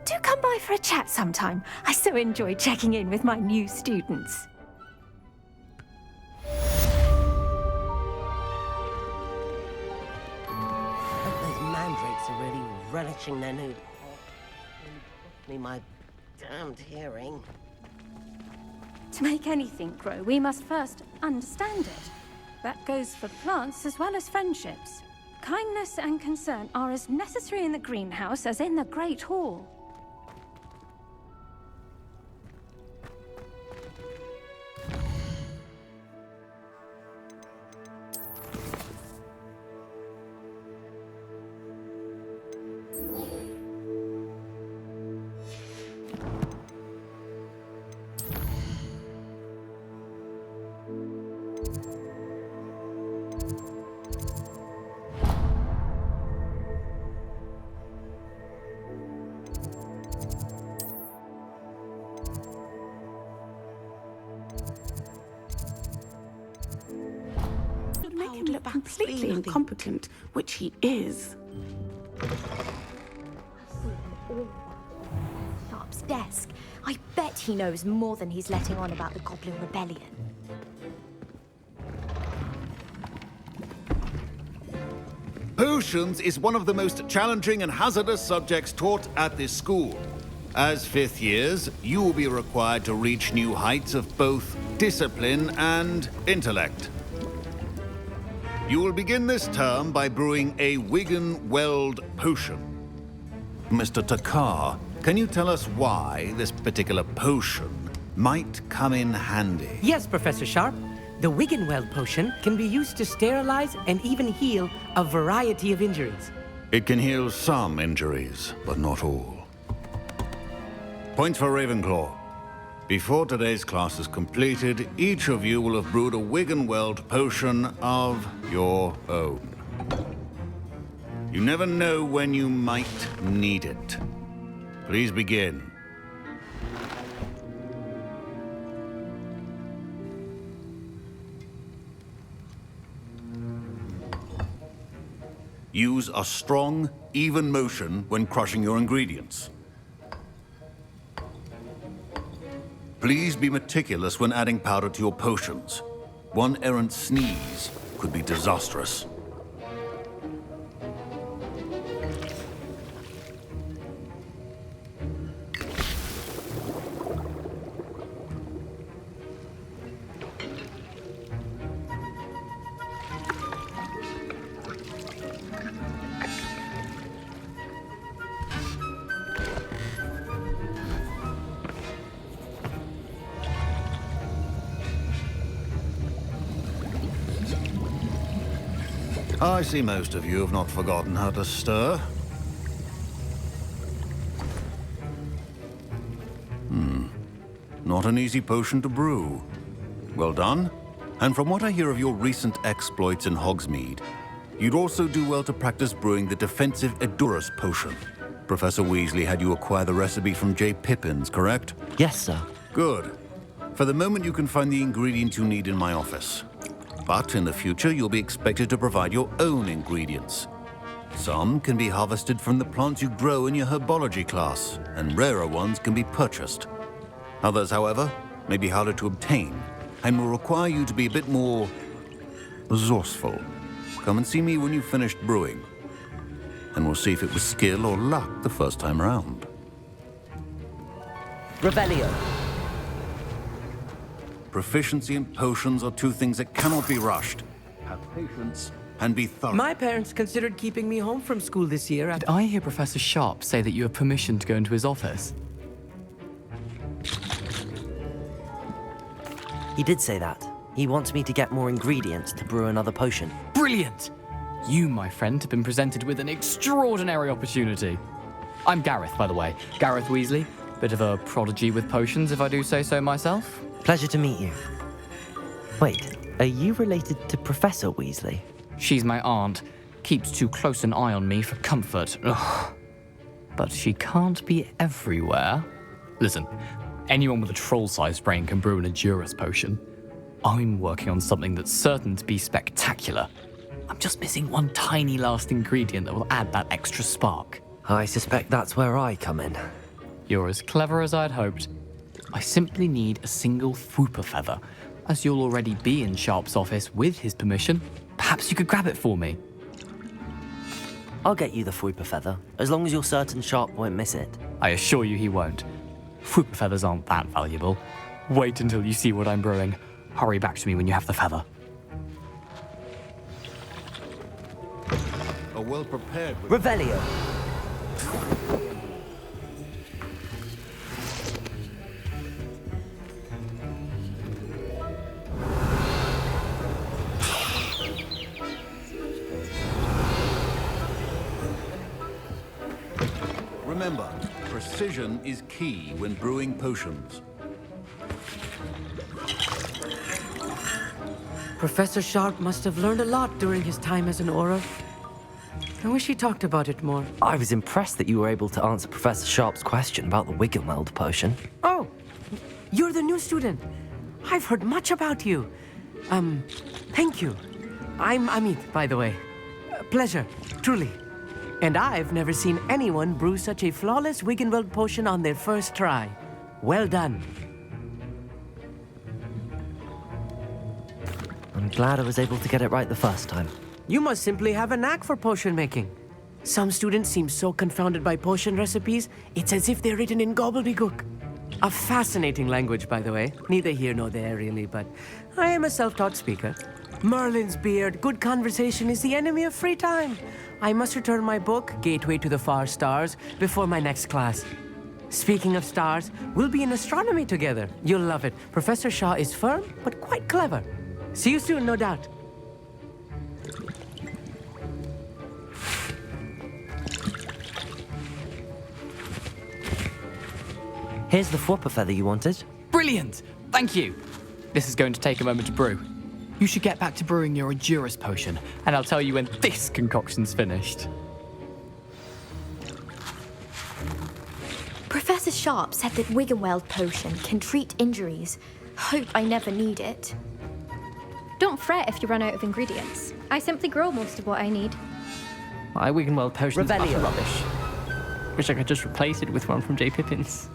Do come by for a chat sometime. I so enjoy checking in with my new students. I hope those mandrakes are really relishing their new... me my damned hearing. To make anything grow, we must first understand it. That goes for plants as well as friendships. Kindness and concern are as necessary in the greenhouse as in the Great Hall. Make him look completely incompetent, which he is. Sharp's desk. I bet he knows more than he's letting on about the Goblin Rebellion. Potions is one of the most challenging and hazardous subjects taught at this school. As fifth years, you will be required to reach new heights of both discipline and intellect. You will begin this term by brewing a Wigan-Weld potion. Mr. Takar, can you tell us why this particular potion might come in handy? Yes, Professor Sharp. The Wigan-Weld potion can be used to sterilize and even heal a variety of injuries. It can heal some injuries, but not all. Points for Ravenclaw. Before today's class is completed, each of you will have brewed a Wigan-Weld potion of your own. You never know when you might need it. Please begin. Use a strong, even motion when crushing your ingredients. Please be meticulous when adding powder to your potions. One errant sneeze could be disastrous. I see most of you have not forgotten how to stir. Not an easy potion to brew. Well done. And from what I hear of your recent exploits in Hogsmeade, you'd also do well to practice brewing the defensive Edurus potion. Professor Weasley had you acquire the recipe from J. Pippin's, correct? Yes, sir. Good. For the moment, you can find the ingredients you need in my office. But in the future, you'll be expected to provide your own ingredients. Some can be harvested from the plants you grow in your herbology class, and rarer ones can be purchased. Others, however, may be harder to obtain, and will require you to be a bit more resourceful. Come and see me when you've finished brewing, and we'll see if it was skill or luck the first time around. Revelio. Proficiency in potions are two things that cannot be rushed. Have patience and be thorough. My parents considered keeping me home from school this year. Did I hear Professor Sharp say that you have permission to go into his office? He did say that. He wants me to get more ingredients to brew another potion. Brilliant! You, my friend, have been presented with an extraordinary opportunity. I'm Gareth, by the way. Gareth Weasley. Bit of a prodigy with potions, if I do say so myself. Pleasure to meet you. Wait, are you related to Professor Weasley? She's my aunt. Keeps too close an eye on me for comfort. Ugh. But she can't be everywhere. Listen, anyone with a troll-sized brain can brew an Edurus potion. I'm working on something that's certain to be spectacular. I'm just missing one tiny last ingredient that will add that extra spark. I suspect that's where I come in. You're as clever as I'd hoped. I simply need a single Fwooper feather. As you'll already be in Sharp's office with his permission, perhaps you could grab it for me. I'll get you the Fwooper feather, as long as you're certain Sharp won't miss it. I assure you he won't. Fwooper feathers aren't that valuable. Wait until you see what I'm brewing. Hurry back to me when you have the feather. A well-prepared... Revelio. Remember, precision is key when brewing potions. Professor Sharp must have learned a lot during his time as an Auror. I wish he talked about it more. I was impressed that you were able to answer Professor Sharp's question about the Wiggenweld potion. Oh, you're the new student. I've heard much about you. Thank you. I'm Amit, by the way. Pleasure, truly. And I've never seen anyone brew such a flawless Wiggenweld potion on their first try. Well done. I'm glad I was able to get it right the first time. You must simply have a knack for potion making. Some students seem so confounded by potion recipes, it's as if they're written in gobbledygook. A fascinating language, by the way. Neither here nor there, really, but I am a self-taught speaker. Merlin's beard, good conversation is the enemy of free time. I must return my book, Gateway to the Far Stars, before my next class. Speaking of stars, we'll be in astronomy together. You'll love it. Professor Shaw is firm, but quite clever. See you soon, no doubt. Here's the Fwooper feather you wanted. Brilliant! Thank you! This is going to take a moment to brew. You should get back to brewing your Edurus potion, and I'll tell you when this concoction's finished. Professor Sharp said that Wiggenweld potion can treat injuries. Hope I never need it. Don't fret if you run out of ingredients. I simply grow most of what I need. My Wiggenweld potion's utter Revelio. rubbish. Wish I could just replace it with one from J. Pippin's.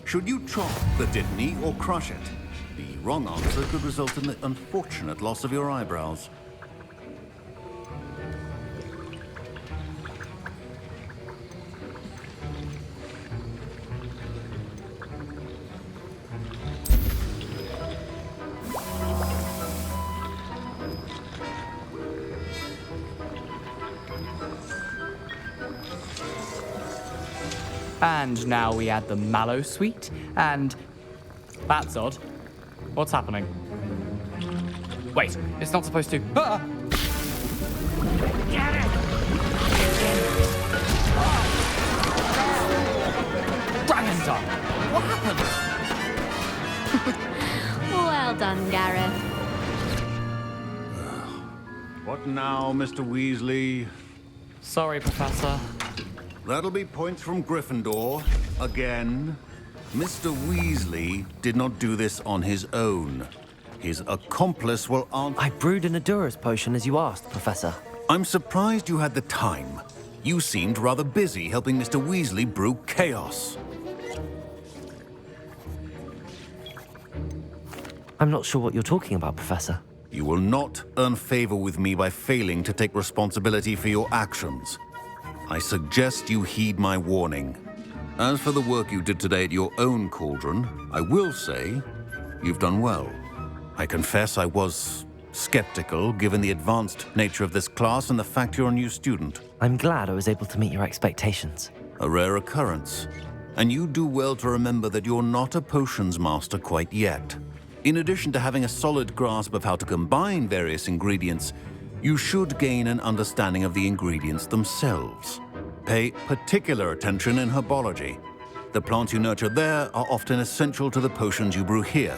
Should you chop the Dittany or crush it? The wrong answer could result in the unfortunate loss of your eyebrows. And now we add the mallow sweet, and... That's odd. What's happening? Wait, it's not supposed to... Ah! Get it! Dragondon! What happened? Well done, Gareth. What now, Mr. Weasley? Sorry, Professor. That'll be points from Gryffindor. Again. Mr. Weasley did not do this on his own. His accomplice will answer. I brewed an Adura's potion as you asked, Professor. I'm surprised you had the time. You seemed rather busy helping Mr. Weasley brew chaos. I'm not sure what you're talking about, Professor. You will not earn favor with me by failing to take responsibility for your actions. I suggest you heed my warning. As for the work you did today at your own cauldron, I will say you've done well. I confess I was skeptical, given the advanced nature of this class and the fact you're a new student. I'm glad I was able to meet your expectations. A rare occurrence. And you do well to remember that you're not a potions master quite yet. In addition to having a solid grasp of how to combine various ingredients, you should gain an understanding of the ingredients themselves. Pay particular attention in herbology. The plants you nurture there are often essential to the potions you brew here.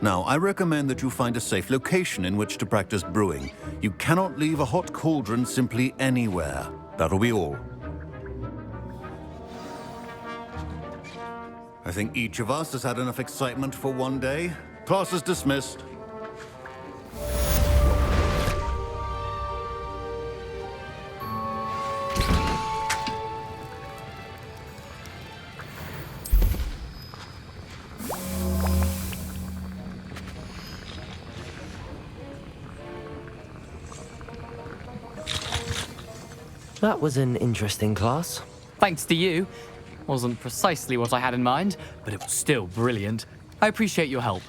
Now, I recommend that you find a safe location in which to practice brewing. You cannot leave a hot cauldron simply anywhere. That'll be all. I think each of us has had enough excitement for one day. Class is dismissed. That was an interesting class. Thanks to you. Wasn't precisely what I had in mind, but it was still brilliant. I appreciate your help.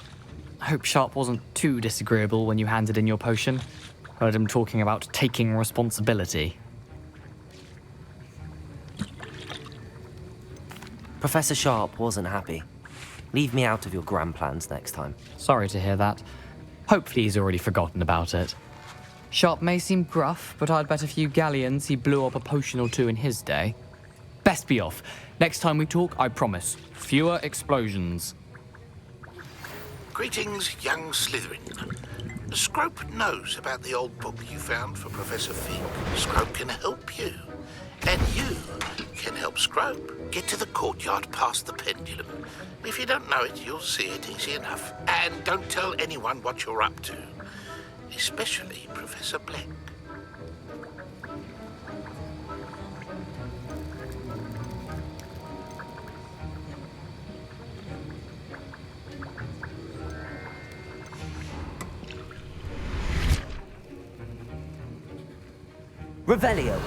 I hope Sharp wasn't too disagreeable when you handed in your potion. Heard him talking about taking responsibility. Professor Sharp wasn't happy. Leave me out of your grand plans next time. Sorry to hear that. Hopefully he's already forgotten about it. Sharp may seem gruff, but I'd bet a few galleons he blew up a potion or two in his day. Best be off. Next time we talk, I promise, fewer explosions. Greetings, young Slytherin. Scrope knows about the old book you found for Professor Fig. Scrope can help you. And you can help Scrope get to the courtyard past the pendulum. If you don't know it, you'll see it easy enough. And don't tell anyone what you're up to. Especially Professor Black. Revelio.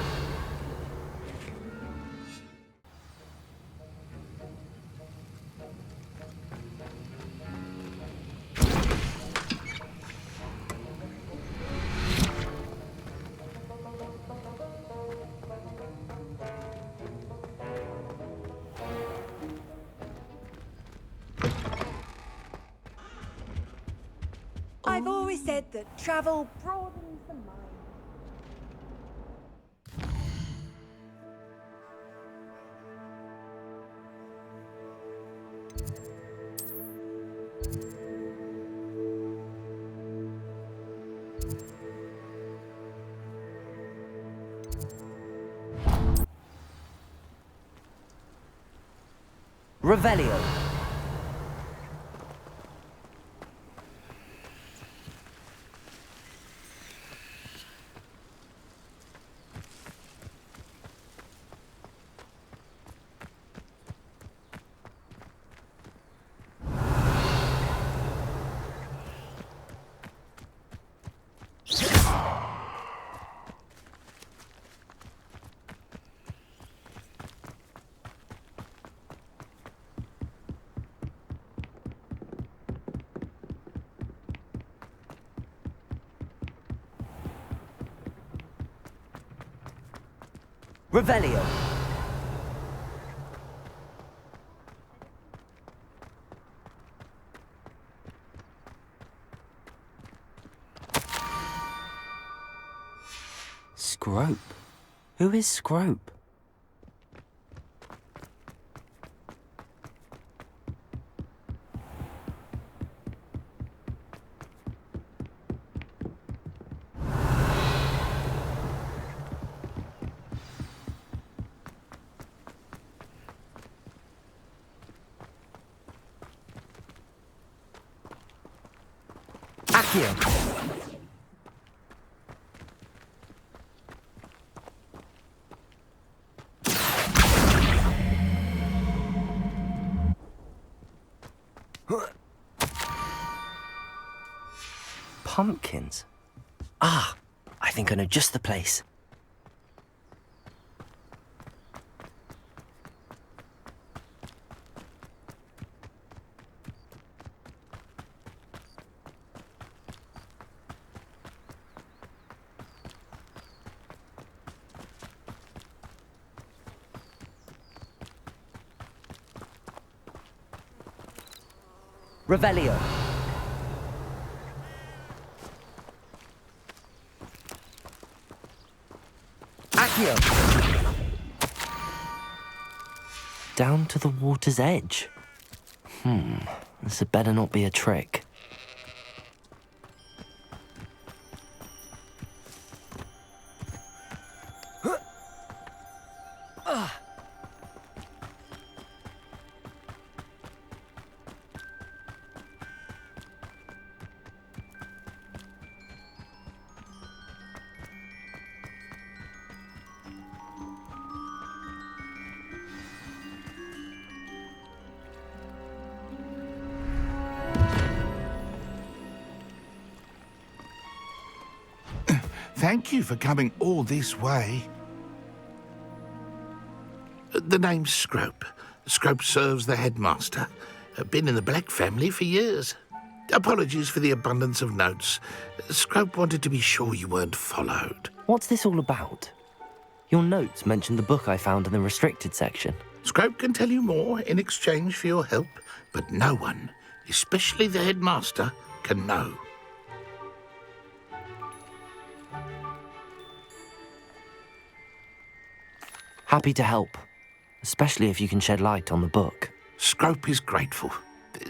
I've always said that travel broadens the mind. Revelio. Revelio. Scrope? Who is Scrope? Accio! Pumpkins? Ah, I think I know just the place. Revelio. Accio. Down to the water's edge. This had better not be a trick. Thank you for coming all this way. The name's Scrope. Scrope serves the headmaster. Been in the Black family for years. Apologies for the abundance of notes. Scrope wanted to be sure you weren't followed. What's this all about? Your notes mentioned the book I found in the restricted section. Scrope can tell you more in exchange for your help, but no one, especially the headmaster, can know. Happy to help, especially if you can shed light on the book. Scrope is grateful.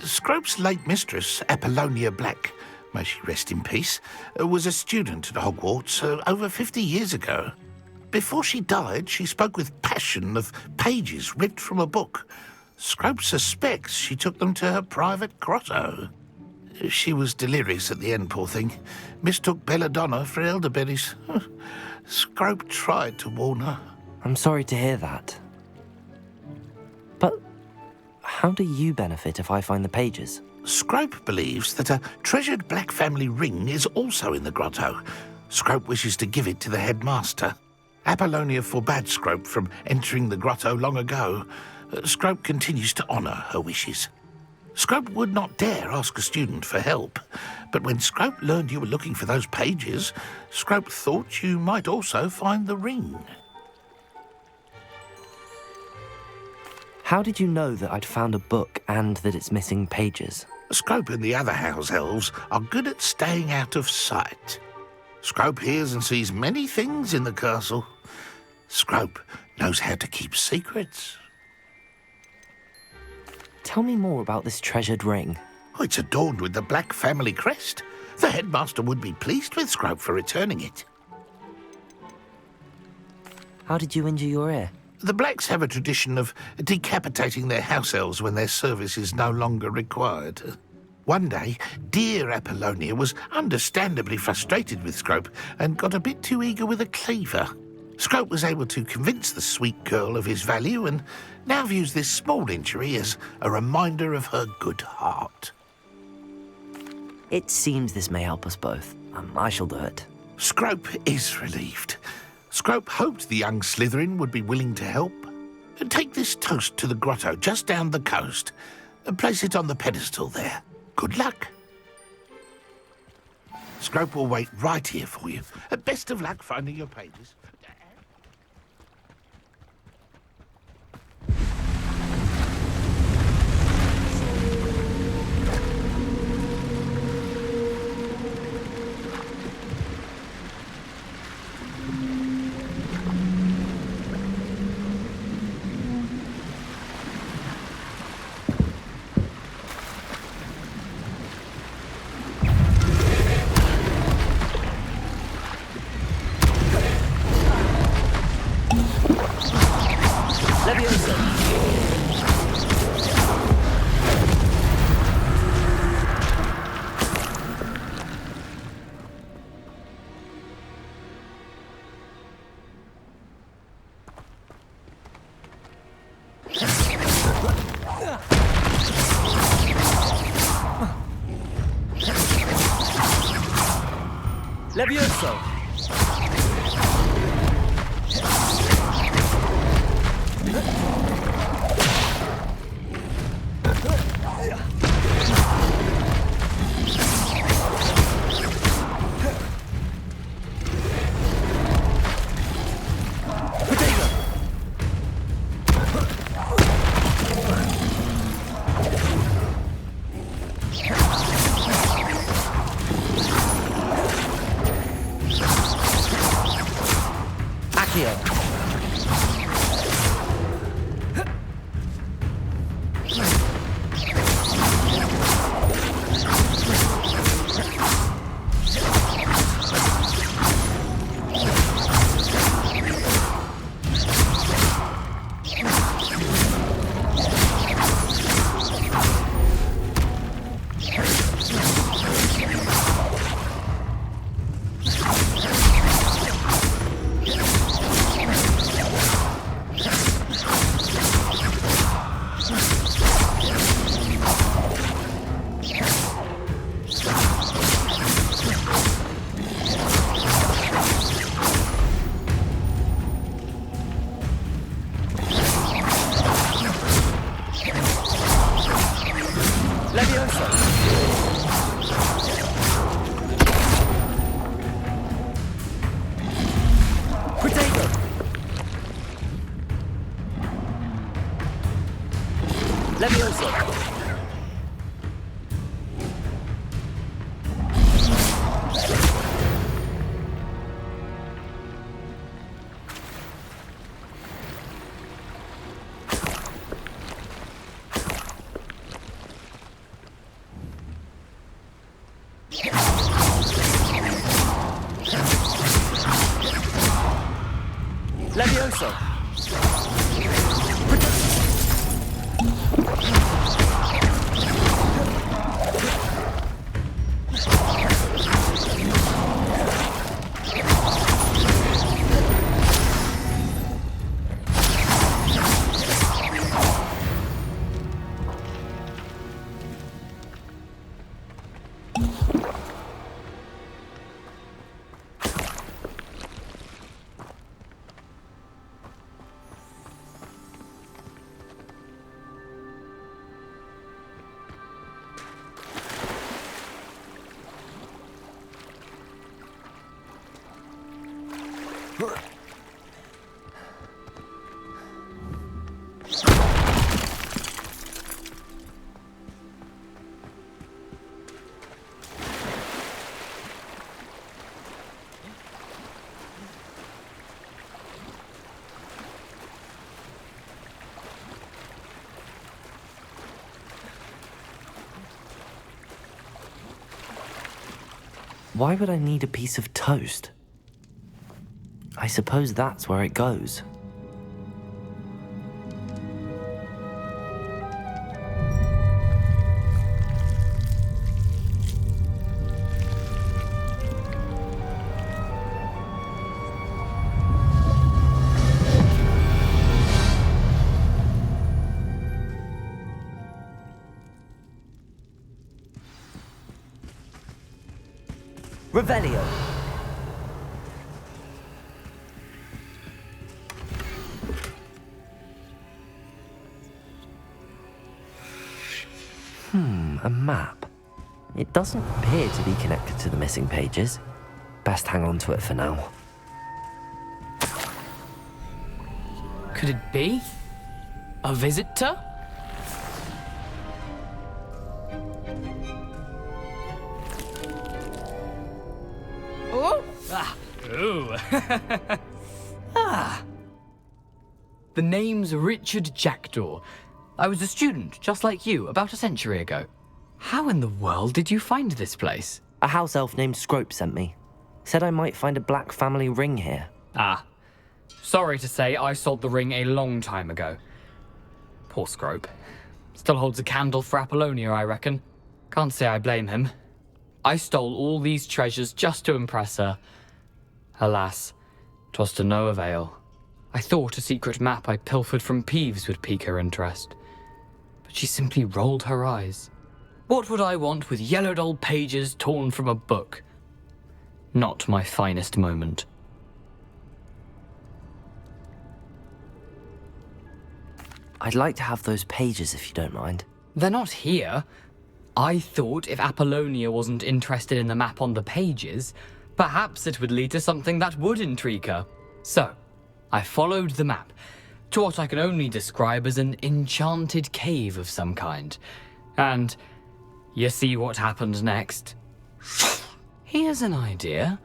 Scrope's late mistress, Apollonia Black, may she rest in peace, was a student at Hogwarts over 50 years ago. Before she died, she spoke with passion of pages ripped from a book. Scrope suspects she took them to her private grotto. She was delirious at the end, poor thing. Mistook belladonna for elderberries. Scrope tried to warn her. I'm sorry to hear that. But how do you benefit if I find the pages? Scrope believes that a treasured Black family ring is also in the grotto. Scrope wishes to give it to the headmaster. Apollonia forbade Scrope from entering the grotto long ago. Scrope continues to honour her wishes. Scrope would not dare ask a student for help, but when Scrope learned you were looking for those pages, Scrope thought you might also find the ring. How did you know that I'd found a book and that it's missing pages? Scrope and the other house elves are good at staying out of sight. Scrope hears and sees many things in the castle. Scrope knows how to keep secrets. Tell me more about this treasured ring. Oh, it's adorned with the Black family crest. The headmaster would be pleased with Scrope for returning it. How did you injure your ear? The Blacks have a tradition of decapitating their house elves when their service is no longer required. One day, dear Apollonia was understandably frustrated with Scrope and got a bit too eager with a cleaver. Scrope was able to convince the sweet girl of his value and now views this small injury as a reminder of her good heart. It seems this may help us both. I shall do it. Scrope is relieved. Scrope hoped the young Slytherin would be willing to help. Take this toast to the grotto just down the coast and place it on the pedestal there. Good luck. Scrope will wait right here for you. Best of luck finding your pages. Levioso! Why would I need a piece of toast? I suppose that's where it goes. Revelio. A map. It doesn't appear to be connected to the missing pages. Best hang on to it for now. Could it be? A visitor? Oh! Ah! Ooh! Ah! The name's Richard Jackdaw. I was a student, just like you, about a century ago. How in the world did you find this place? A house elf named Scrope sent me. Said I might find a black family ring here. Ah. Sorry to say, I sold the ring a long time ago. Poor Scrope. Still holds a candle for Apollonia, I reckon. Can't say I blame him. I stole all these treasures just to impress her. Alas, 'twas to no avail. I thought a secret map I pilfered from Peeves would pique her interest. But she simply rolled her eyes. What would I want with yellowed old pages torn from a book? Not my finest moment. I'd like to have those pages if you don't mind. They're not here. I thought if Apollonia wasn't interested in the map on the pages, perhaps it would lead to something that would intrigue her. So, I followed the map to what I can only describe as an enchanted cave of some kind. And you see what happened next? Here's an idea.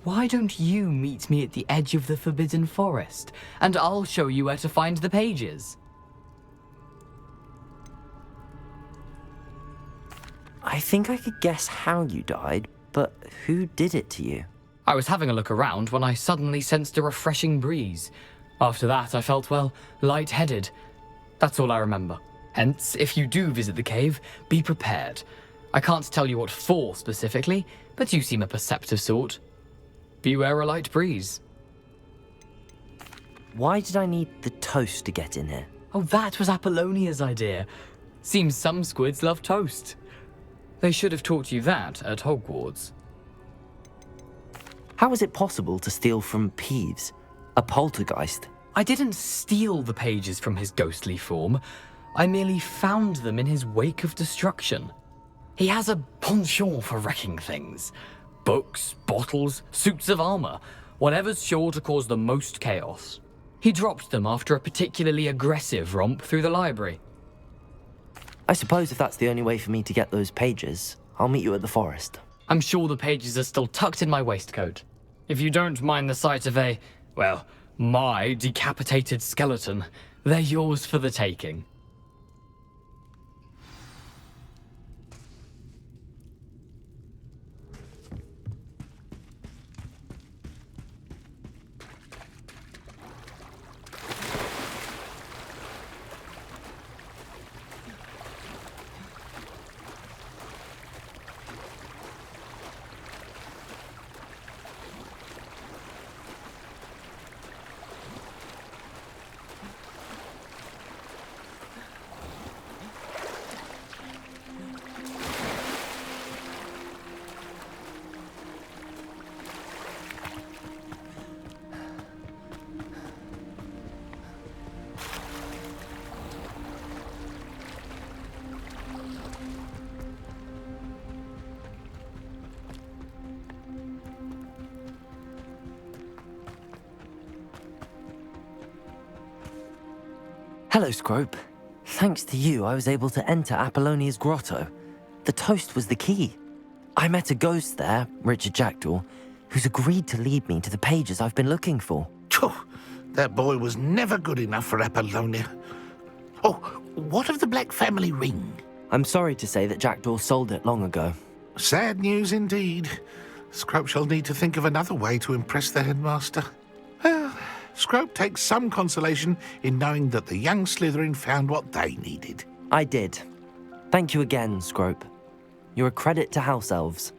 Why don't you meet me at the edge of the Forbidden Forest, and I'll show you where to find the pages. I think I could guess how you died, but who did it to you? I was having a look around when I suddenly sensed a refreshing breeze. After that, I felt, well, lightheaded. That's all I remember. Hence, if you do visit the cave, be prepared. I can't tell you what for specifically, but you seem a perceptive sort. Beware a light breeze. Why did I need the toast to get in here? Oh, that was Apollonia's idea. Seems some squids love toast. They should have taught you that at Hogwarts. How is it possible to steal from Peeves, a poltergeist? I didn't steal the pages from his ghostly form. I merely found them in his wake of destruction. He has a penchant for wrecking things. Books, bottles, suits of armor, whatever's sure to cause the most chaos. He dropped them after a particularly aggressive romp through the library. I suppose if that's the only way for me to get those pages, I'll meet you at the forest. I'm sure the pages are still tucked in my waistcoat. If you don't mind the sight of my decapitated skeleton, they're yours for the taking. Hello, Scrope. Thanks to you, I was able to enter Apollonia's grotto. The toast was the key. I met a ghost there, Richard Jackdaw, who's agreed to lead me to the pages I've been looking for. That boy was never good enough for Apollonia. Oh, what of the Black family ring? I'm sorry to say that Jackdaw sold it long ago. Sad news indeed. Scrope shall need to think of another way to impress the headmaster. Well, Scrope takes some consolation in knowing that the young Slytherin found what they needed. I did. Thank you again, Scrope. You're a credit to House Elves.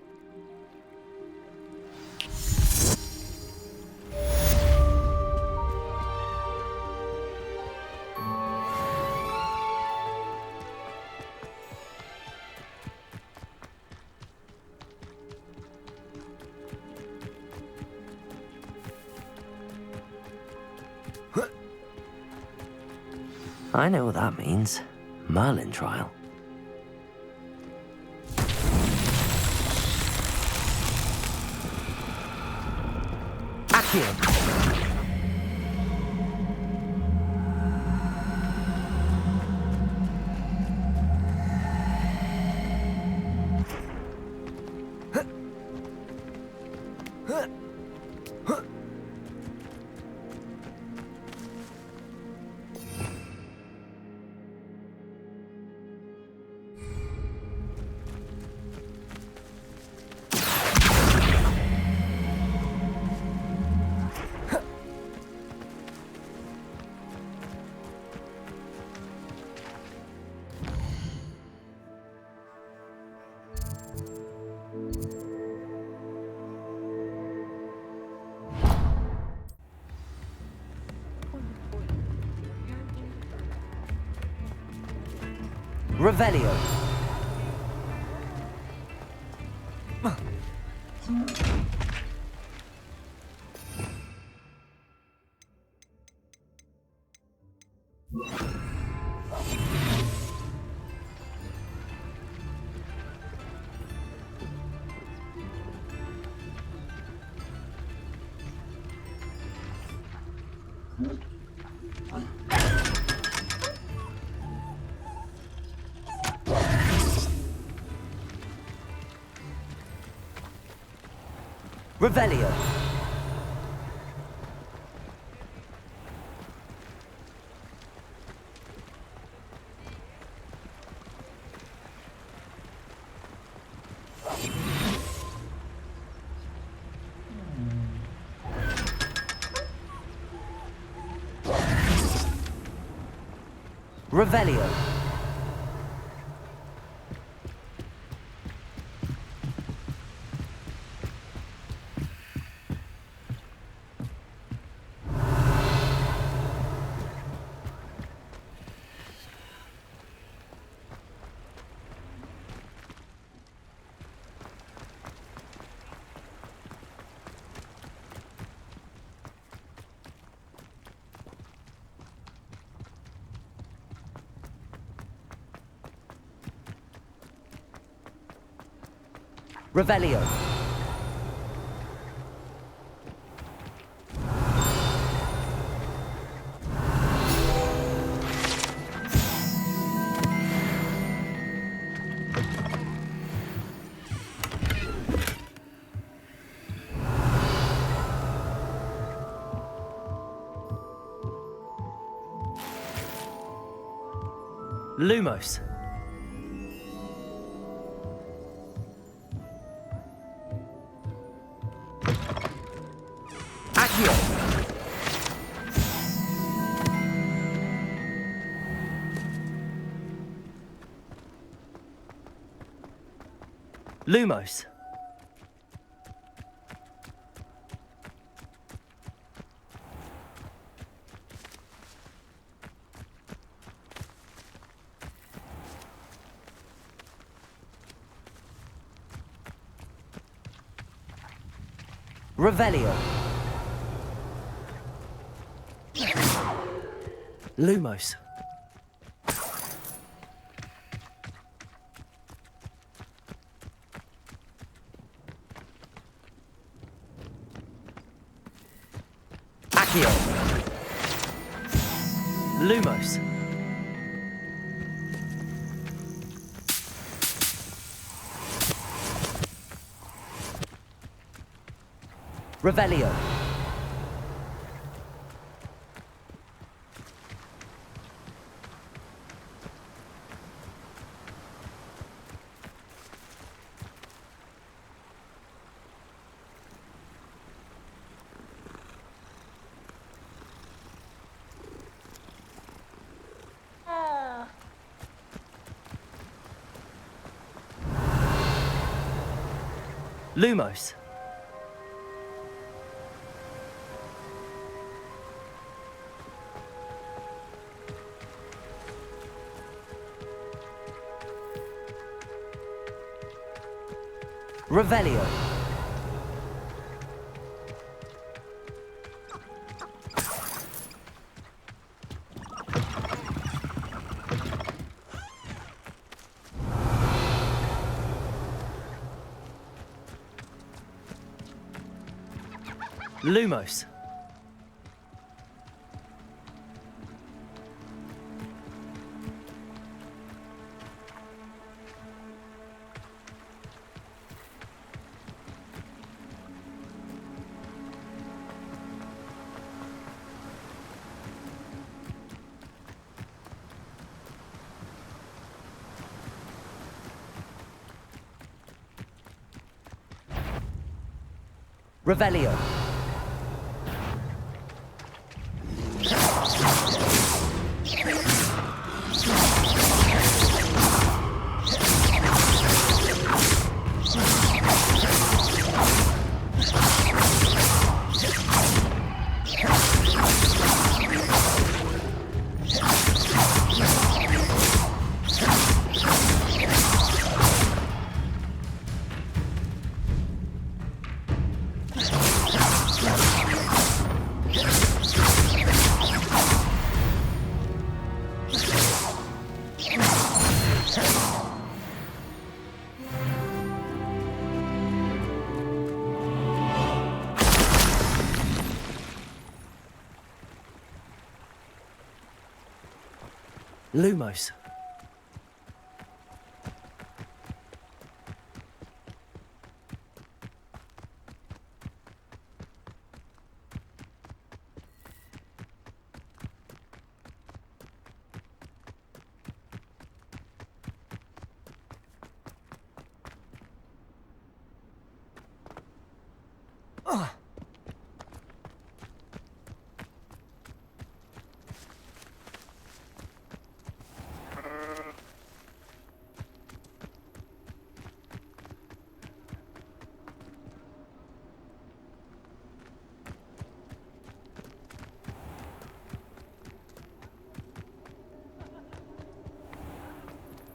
I know what that means. Merlin trial. Accio! Revelio. Revelio. Revelio. Revelio. Lumos. Accio. Lumos. Revelio. Lumos. Accio. Lumos. Revelio. Lumos. Revelio. Lumos. Revelio. Lumos.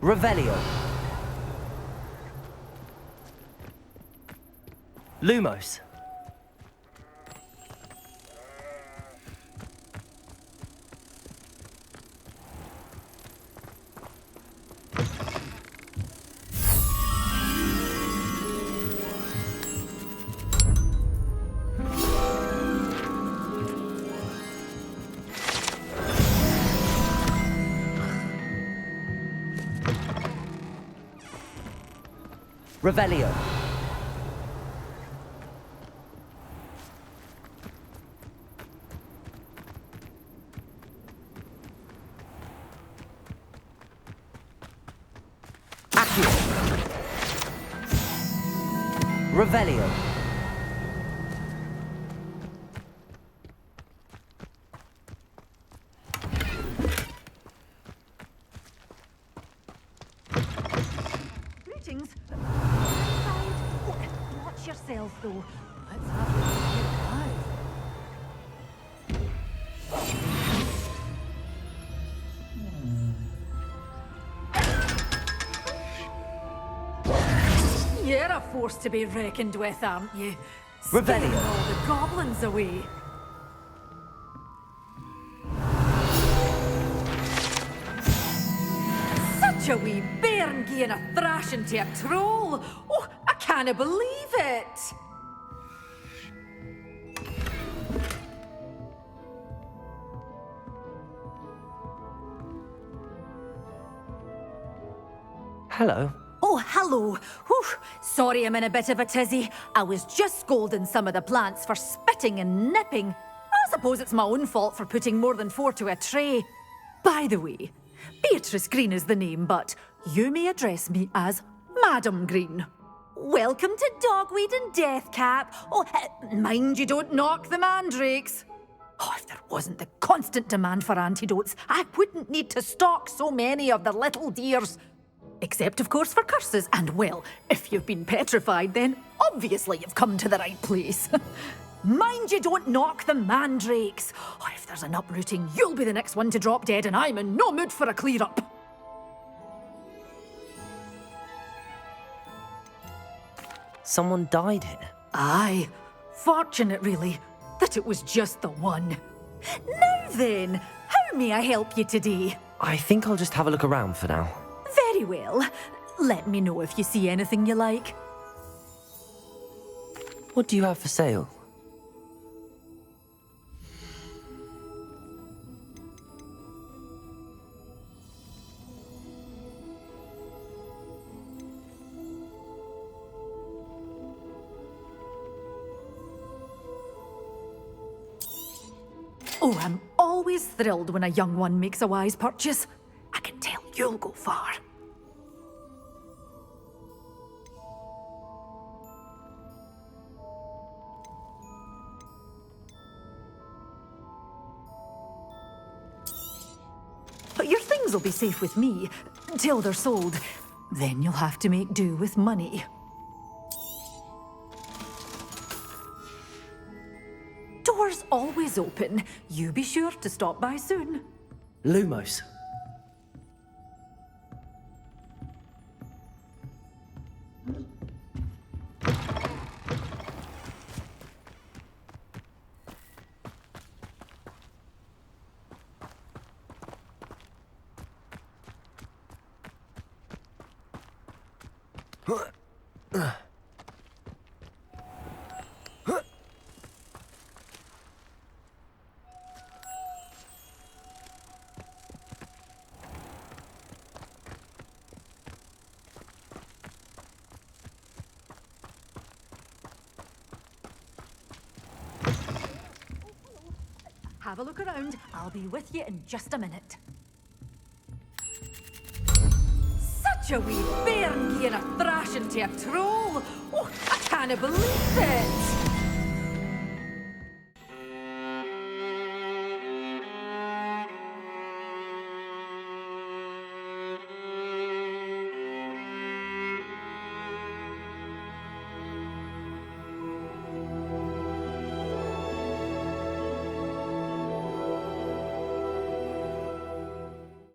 Revelio. Lumos. Revelio. Accio. Revelio. Greetings. Watch yourself, though. Let's have a look at live. You're a force to be reckoned with, aren't you? Revelio. Scaring all the goblins away. Such a wee bairn gieing a thrashing to a troll. Oh, I can't believe it. Hello. Oh, hello. Whew. Sorry I'm in a bit of a tizzy. I was just scolding some of the plants for spitting and nipping. I suppose it's my own fault for putting more than 4 to a tray. By the way, Beatrice Green is the name, but you may address me as Madam Green. Welcome to Dogweed and Deathcap. Oh, mind you don't knock the mandrakes. Oh, if there wasn't the constant demand for antidotes, I wouldn't need to stock so many of the little dears. Except, of course, for curses. And, well, if you've been petrified, then obviously you've come to the right place. Mind you don't knock the mandrakes. Oh, if there's an uprooting, you'll be the next one to drop dead, and I'm in no mood for a clear-up. Someone died here. Aye. Fortunate, really, that it was just the one. Now then, how may I help you today? I think I'll just have a look around for now. Very well. Let me know if you see anything you like. What do you have for sale? Oh, I'm always thrilled when a young one makes a wise purchase. I can tell you'll go far. But your things will be safe with me, till they're sold. Then you'll have to make do with money. Doors always open. You be sure to stop by soon. Lumos. Have a look around. I'll be with you in just a minute. Such a wee bairn giving a thrashing to a troll. Oh, I can't believe it.